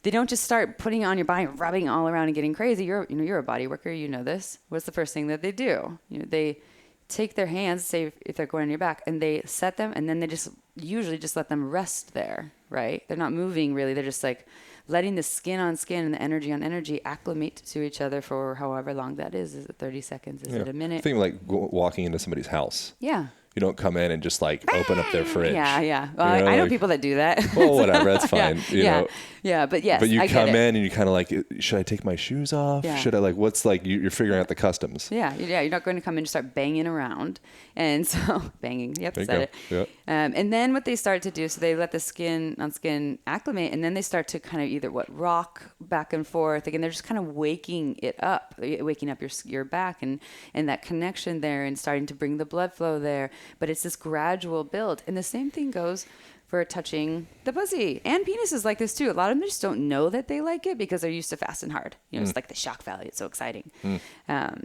they don't just start putting it on your body, rubbing all around and getting crazy. You're a body worker. You know this. What's the first thing that they do? They take their hands, say if they're going on your back, and they set them, and then they usually just let them rest there, right? They're not moving really. They're just like letting the skin on skin and the energy on energy acclimate to each other for however long that is. Is it 30 seconds? Is it a minute? Think like walking into somebody's house. Yeah. You don't come in and just like open up their fridge. Yeah. Well, You know, I know like, people that do that. well, whatever, that's fine. You know. Yeah, but yes, But you I get come it. in and you kind of like, should I take my shoes off? Yeah. Should I like, what's like, you're figuring out the customs. Yeah, you're not going to come in and start banging around. And so, banging, yep, There you said go. it. And then what they start to do, so they let the skin on skin acclimate, and then they start to kind of either rock back and forth. Again, they're just kind of waking it up, waking up your back and that connection there and starting to bring the blood flow there. But it's this gradual build. And the same thing goes for touching the pussy, and penises like this too. A lot of them just don't know that they like it because they're used to fast and hard. You know, it's like the shock value. It's so exciting.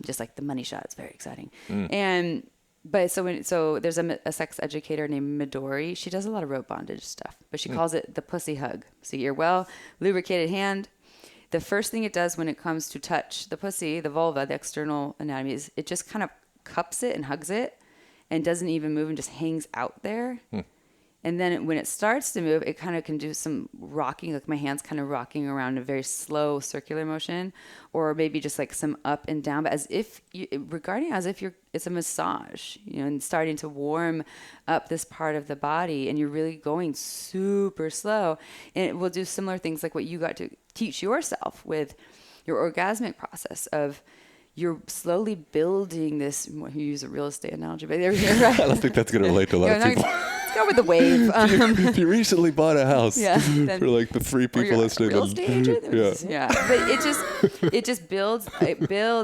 Just like the money shot. It's very exciting. But so there's a sex educator named Midori. She does a lot of rope bondage stuff, but she calls it the pussy hug. So your well lubricated hand. The first thing it does when it comes to touch the pussy, the vulva, the external anatomy, is it just kind of cups it and hugs it and doesn't even move and just hangs out there. And then when it starts to move, it kind of can do some rocking, like my hands kind of rocking around in a very slow circular motion, or maybe just like some up and down, but as if it's a massage, you know, and starting to warm up this part of the body, and you're really going super slow. And it will do similar things like what you got to teach yourself with your orgasmic process of you're slowly building this. You use a real estate analogy, but right? I don't think that's going to relate to a lot of people. Let's go with the wave. If you recently bought a house, then, for like the 3 people listening, real estate agent. Yeah. But it just builds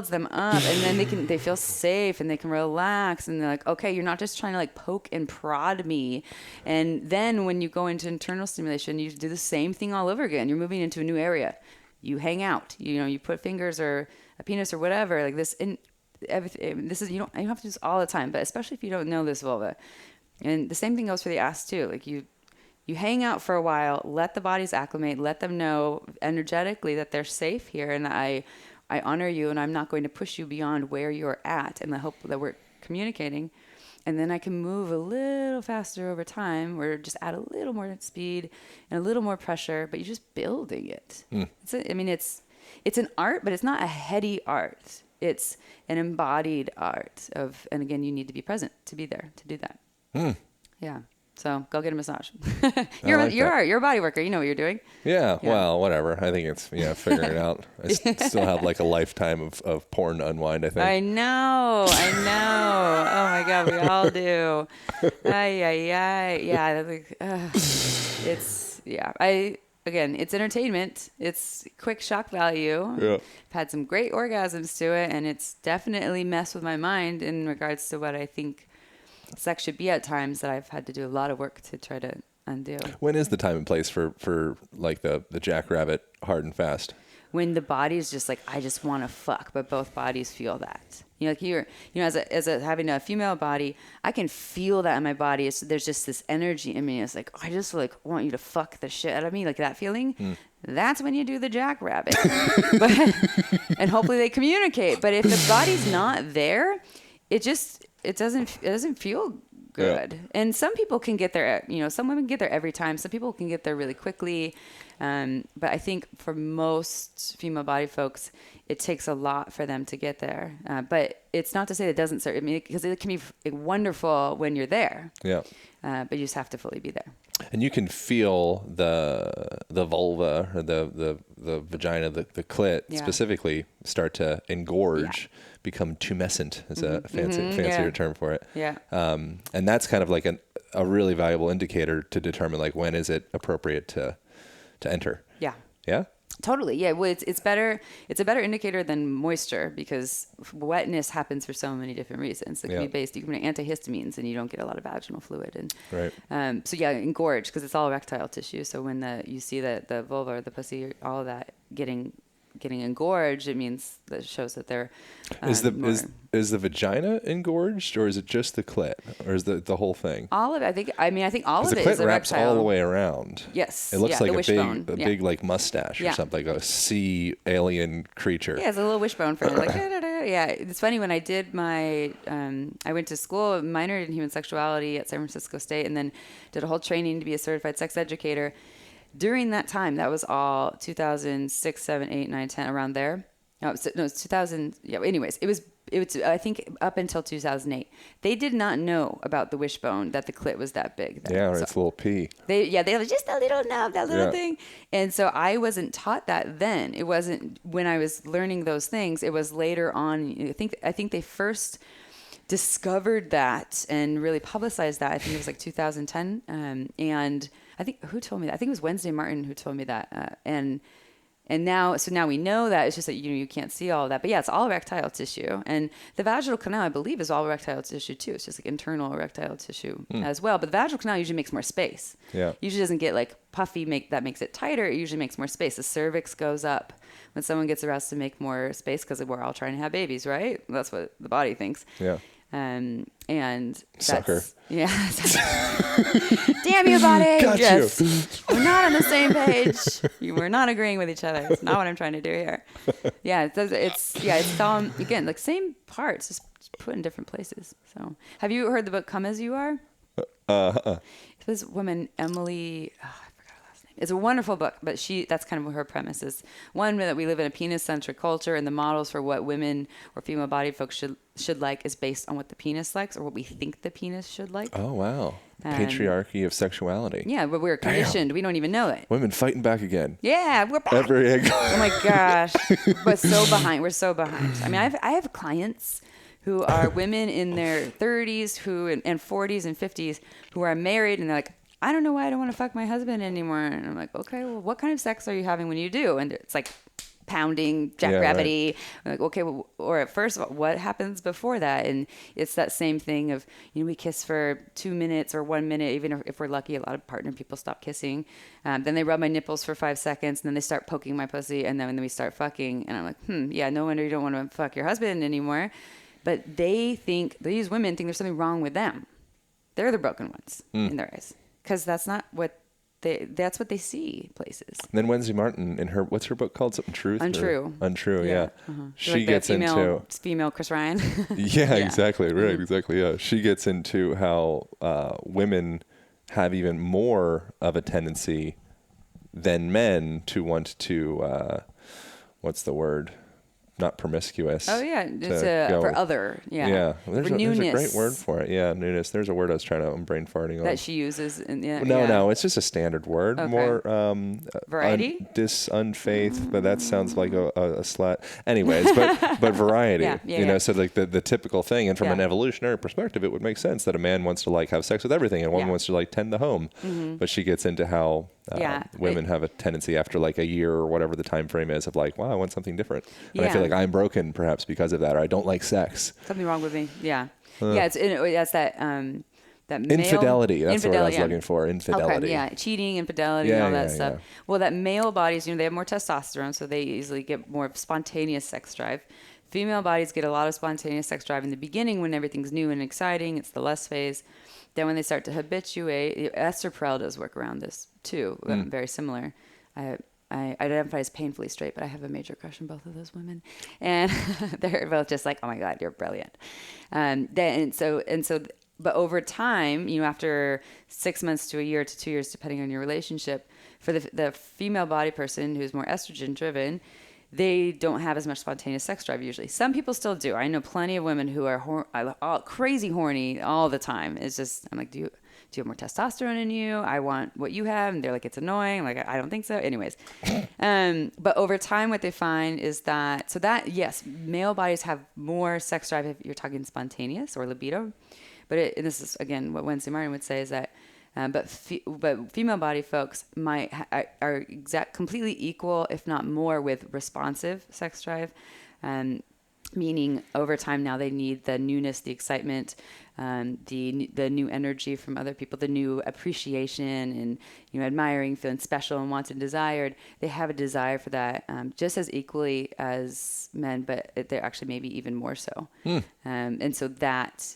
them up, and then they feel safe and they can relax, and they're like, okay, you're not just trying to like poke and prod me. And then when you go into internal stimulation, you do the same thing all over again. You're moving into a new area. You hang out. You put fingers or a penis or whatever like this in everything. This is you don't have to do this all the time, but especially if you don't know this vulva. And the same thing goes for the ass too. Like you hang out for a while, let the bodies acclimate, let them know energetically that they're safe here and that I honor you and I'm not going to push you beyond where you're at, and I hope that we're communicating. And then I can move a little faster over time, or just add a little more speed and a little more pressure, but you're just building it. It's an art, but it's not a heady art. It's an embodied art and again, you need to be present to be there, to do that. Yeah. So go get a massage. You're a body worker. You know what you're doing. Yeah. Well, whatever. I think it's, figuring it out. I still have like a lifetime of porn to unwind, I think. I know. Oh my God. We all do. Yeah. It's entertainment. It's quick shock value. Yeah. I've had some great orgasms to it, and it's definitely messed with my mind in regards to what I think sex should be at times that I've had to do a lot of work to try to undo. When is the time and place for like the jackrabbit hard and fast? When the body is just like, I just want to fuck, but both bodies feel that. As a having a female body, I can feel that in my body. There's just this energy in me. It's like, I just like want you to fuck the shit out of me, like that feeling. That's when you do the jackrabbit. And hopefully they communicate. But if the body's not there, it doesn't feel good. Yeah. And some people can get there, some women get there every time. Some people can get there really quickly. But I think for most female body folks, it takes a lot for them to get there. But it's not to say that it doesn't serve. Because it can be wonderful when you're there. Yeah. But you just have to fully be there. And you can feel the vulva or the vagina, the clit specifically start to engorge, become tumescent is a fancier term for it. Yeah. And that's kind of like a really valuable indicator to determine like when is it appropriate to enter. Yeah. Yeah. Totally. Yeah. Well, it's better. It's a better indicator than moisture because wetness happens for so many different reasons. It can be based. You can get antihistamines and you don't get a lot of vaginal fluid. And right. So engorge because it's all erectile tissue. So when you see the vulva or the pussy, all of that getting engorged, it means that shows that they're is the vagina engorged or is it just the clit or is the whole thing? All of it. I think all of it is erectile. The clit wraps all the way around. Yes. It looks like a big like mustache or something, like a sea alien creature. Yeah, it's a little wishbone for it. Like yeah. It's funny when I did my I went to school, minored in human sexuality at San Francisco State, and then did a whole training to be a certified sex educator. During that time, that was all 2006, 7, 8, 9, 10, around there. No, it was 2000. Yeah. Anyways, it it's I think up until 2008, they did not know about the wishbone, that the clit was that big. Yeah, or it's a little pea. They have just a little knob, that little thing. And so I wasn't taught that then. It wasn't when I was learning those things. It was later on. I think they first discovered that and really publicized that. I think it was like 2010. And I think who told me that? I think it was Wednesday Martin who told me that. And now we know that. It's just that you can't see all of that. But yeah, it's all erectile tissue. And the vaginal canal, I believe, is all erectile tissue too. It's just like internal erectile tissue as well. But the vaginal canal usually makes more space. Yeah. Usually doesn't get like puffy, that makes it tighter. It usually makes more space. The cervix goes up when someone gets aroused to make more space because we're all trying to have babies, right? That's what the body thinks. Yeah. And Sucker. Yeah. Damn you, body. Got yes. you. We're not on the same page. We're not agreeing with each other. It's not what I'm trying to do here. Yeah. It's all, again, like same parts, just put in different places. So have you heard the book Come As You Are? This woman, Emily, I forgot her last name. It's a wonderful book, but that's kind of what her premise is. One, that we live in a penis-centric culture, and the models for what women or female-bodied folks should like is based on what the penis likes or what we think the penis should like. Oh, wow. Patriarchy of sexuality. Yeah, but we're conditioned. Damn. We don't even know it. Women fighting back again. Yeah, we're back. Oh my gosh. We're so behind. I mean, I have clients who are women in their 30s and 40s and 50s who are married, and they're like, I don't know why I don't want to fuck my husband anymore. And I'm like, okay, well, what kind of sex are you having when you do? And it's like pounding, jackrabbity. Right. Like, okay, well, or first of all, what happens before that? And it's that same thing of, we kiss for 2 minutes or 1 minute, even if we're lucky. A lot of partner people stop kissing. Then they rub my nipples for 5 seconds, and then they start poking my pussy, and then we start fucking. And I'm like, yeah, no wonder you don't want to fuck your husband anymore. But these women think there's something wrong with them. They're the broken ones in their eyes. Because that's not what that's what they see places. And then Wednesday Martin what's her book called? Something Truth? Untrue. Untrue, yeah. Uh-huh. She like gets into female Chris Ryan. yeah, exactly. Right, exactly. Yeah. She gets into how women have even more of a tendency than men to want to what's the word? Not promiscuous. Oh yeah, it's for other. Yeah. Yeah. There's a great word for it. Yeah, newness. There's a word I was I'm brain farting on. That she uses. No, it's just a standard word. Okay. More variety. Unfaith, but that sounds like a slut. Anyways, but variety. Yeah. So like the typical thing, and from an evolutionary perspective, it would make sense that a man wants to like have sex with everything, and one wants to like tend the home. Mm-hmm. But she gets into how women have a tendency after like a year or whatever the time frame is of like, wow, I want something different. And I feel like I'm broken perhaps because of that, or I don't like sex. Something wrong with me. Yeah. It's that that infidelity. That's what I was looking for. Infidelity. Okay, yeah. Cheating, infidelity, all that stuff. Yeah. Well, that male bodies, they have more testosterone, so they easily get more spontaneous sex drive. Female bodies get a lot of spontaneous sex drive in the beginning when everything's new and exciting. It's the lust phase. Then when they start to habituate, Esther Perel does work around this too. Very similar. I identify as painfully straight, but I have a major crush on both of those women, and they're both just like, oh my God, you're brilliant. But over time, after 6 months to a year to 2 years, depending on your relationship, for the female body person who's more estrogen driven, they don't have as much spontaneous sex drive usually. Some people still do. I know plenty of women who are crazy horny all the time. It's just, I'm like, do you have more testosterone in you? I want what you have. And they're like, it's annoying. I'm like, I don't think so. Anyways. But over time, what they find is that, yes, male bodies have more sex drive if you're talking spontaneous or libido. But and this is, again, what Wednesday Martin would say is that, but female body folks are completely equal, if not more, with responsive sex drive. Meaning over time now they need the newness, the excitement, the new energy from other people, the new appreciation and admiring, feeling special and wanted and desired. They have a desire for that just as equally as men, but they're actually maybe even more so. And so that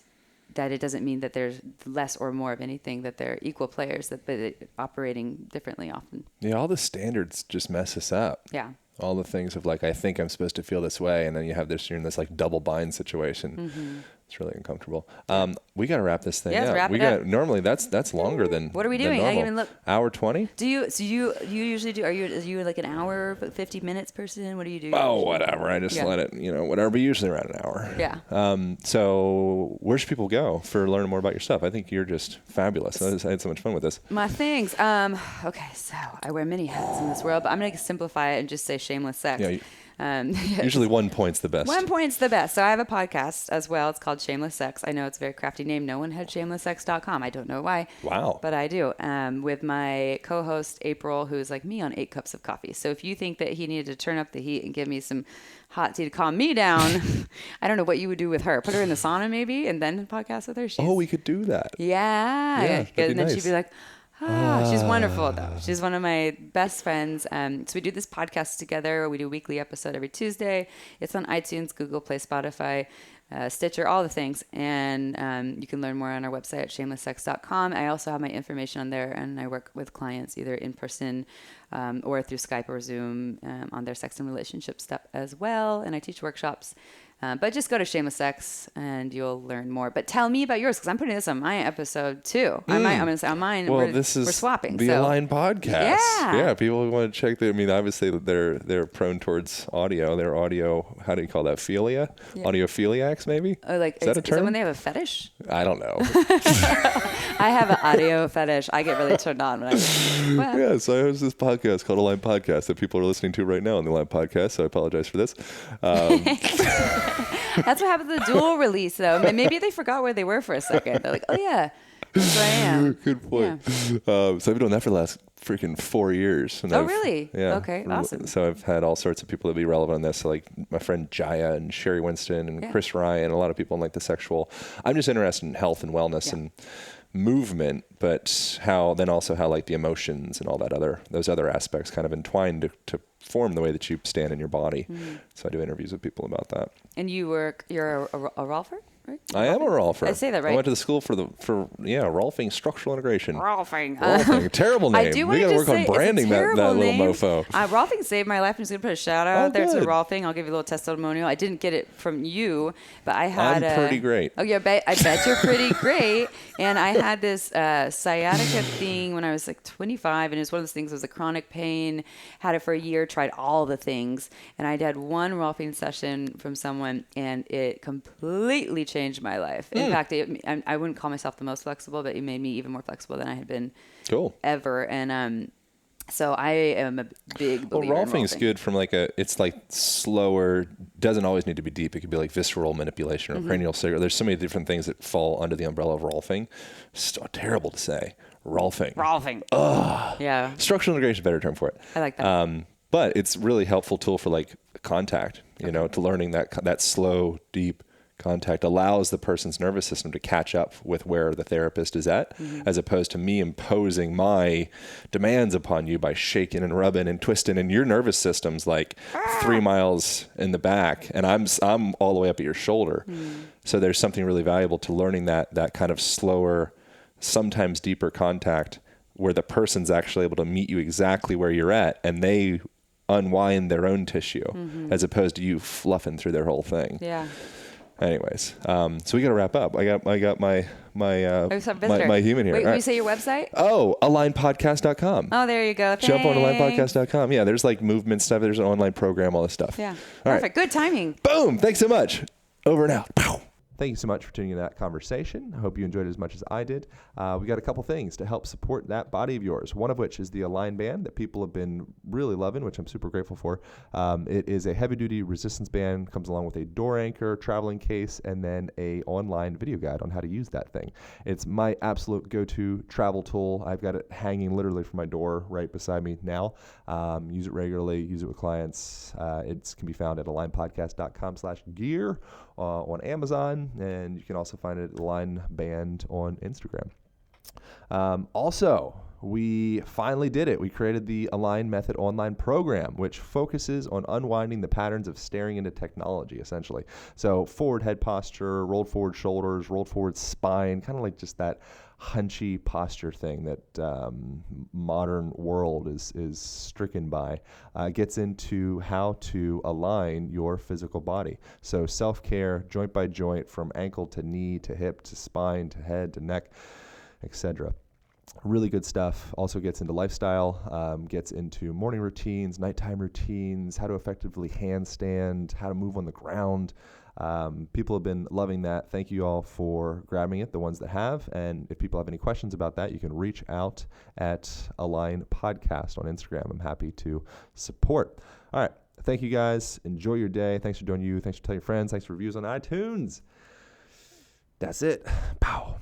it doesn't mean that there's less or more of anything, that they're equal players, but operating differently often. Yeah, all the standards just mess us up. Yeah. All the things of like, I think I'm supposed to feel this way, and then you're in this like double bind situation. It's really uncomfortable. We got to wrap this thing let's up. wrap We it up. got normally that's longer than. What are we than doing? I didn't normal. even look. Hour 20. Do you usually do? Are you like an hour, 50 minutes person? What do you do? Oh, usually? whatever. I just let it, whatever. But usually around an hour. Yeah. So where should people go for learning more about your stuff? I think you're just fabulous. I had so much fun with this. My things. Okay, so I wear many hats in this world, but I'm gonna simplify it and just say shameless sex. Yeah. Usually 1 point's the best. 1 point's the best. So I have a podcast as well. It's called Shameless Sex. I know it's a very crafty name. No one had shamelesssex.com. I don't know why. Wow. But I do. With my co-host April, who's like me on 8 cups of coffee. So if you think that he needed to turn up the heat and give me some hot tea to calm me down, I don't know what you would do with her. Put her in the sauna maybe and then podcast with her. We could do that. Yeah. that'd be And then nice. she'd be like, she's wonderful though. She's one of my best friends. So we do this podcast together. We do a weekly episode every Tuesday. It's on iTunes, Google Play, Spotify, Stitcher, all the things. And you can learn more on our website at shamelesssex.com. I also have my information on there, and I work with clients either in person or through Skype or Zoom on their sex and relationship stuff as well. And I teach workshops. But just go to Shameless Sex and you'll learn more. But tell me about yours because I'm putting this on my episode too. I'm going to say on mine. Well, we're swapping. the Align podcast. Yeah. People who want to check. Obviously they're prone towards audio. They're audio. How do you call that? Philia? Yeah. Audiophiliacs, maybe. Oh, like is that a term? Is that when they have a fetish? I don't know. I have an audio fetish. I get really turned on when I. Yeah, so I host this podcast called Align Podcast that people are listening to right now on the Align Podcast. So I apologize for this. That's what happened to the dual release, though. Maybe they forgot where they were for a second. They're like, oh, yeah, that's where I am. Good point. Yeah. So I've been doing that for the last freaking 4 years. And really? Yeah. Okay, awesome. So I've had all sorts of people that be relevant on this. So like my friend Jaya and Sherry Winston and Chris Ryan, a lot of people in like the sexual. I'm just interested in health and wellness and movement, but how like the emotions and all those other aspects kind of entwined to form the way that you stand in your body. Mm-hmm. So I do interviews with people about that. And you're a Rolfer, right? I am a Rolfer. I say that right. I went to the school for Rolfing Structural Integration. Rolfing. Terrible name. We got to work on branding that little mofo. Rolfing saved my life. I'm just going to put a shout out there to Rolfing. I'll give you a little testimonial. I didn't get it from you, but I had I'm pretty great. Oh, yeah, I bet you're pretty great. And I had this sciatica thing when I was like 25, and it was one of those things. It was a chronic pain. Had it for a year, tried all the things, and I had one Rolfing session from someone, and it completely changed my life. In fact, I wouldn't call myself the most flexible, but it made me even more flexible than I had been ever. And so I am a big believer in Rolfing is good from it's like slower, doesn't always need to be deep. It could be like visceral manipulation or cranial cigarette. There's so many different things that fall under the umbrella of Rolfing. So terrible to say. Rolfing. Ugh. Yeah. Structural integration is a better term for it. I like that. But it's really helpful tool for like contact, to learning that slow, deep contact allows the person's nervous system to catch up with where the therapist is at, as opposed to me imposing my demands upon you by shaking and rubbing and twisting, and your nervous system's like 3 miles in the back, and I'm all the way up at your shoulder. So there's something really valuable to learning that kind of slower, sometimes deeper contact where the person's actually able to meet you exactly where you're at, and they unwind their own tissue, as opposed to you fluffing through their whole thing. Yeah. Anyways, so we got to wrap up. I got my human here. Wait, will you say your website? Oh, alignpodcast.com. Oh, there you go. Thanks. Jump on alignpodcast.com. Yeah, there's like movement stuff. There's an online program, all this stuff. Yeah. All Perfect. Right. Good timing. Boom. Thanks so much. Over and out. Pow. Thank you so much for tuning in to that conversation. I hope you enjoyed it as much as I did. We got a couple things to help support that body of yours, one of which is the Align band that people have been really loving, which I'm super grateful for. It is a heavy-duty resistance band, comes along with a door anchor, traveling case, and then a online video guide on how to use that thing. It's my absolute go-to travel tool. I've got it hanging literally from my door right beside me now. Use it regularly, use it with clients. It can be found at alignpodcast.com/gear on Amazon, and you can also find it at Align Band on Instagram. Also, we finally did it. We created the Align Method online program, which focuses on unwinding the patterns of staring into technology, essentially. So forward head posture, rolled forward shoulders, rolled forward spine, kind of like just that hunchy posture thing that modern world is stricken by, gets into how to align your physical body. So self-care, joint by joint, from ankle to knee to hip to spine to head to neck, etc. Really good stuff. Also gets into lifestyle, gets into morning routines, nighttime routines, how to effectively handstand, how to move on the ground. People have been loving that. Thank you all for grabbing it, the ones that have. And if people have any questions about that, you can reach out at Align Podcast on Instagram. I'm happy to support. All right. Thank you guys. Enjoy your day. Thanks for doing you. Thanks for telling your friends. Thanks for reviews on iTunes. That's it. Pow.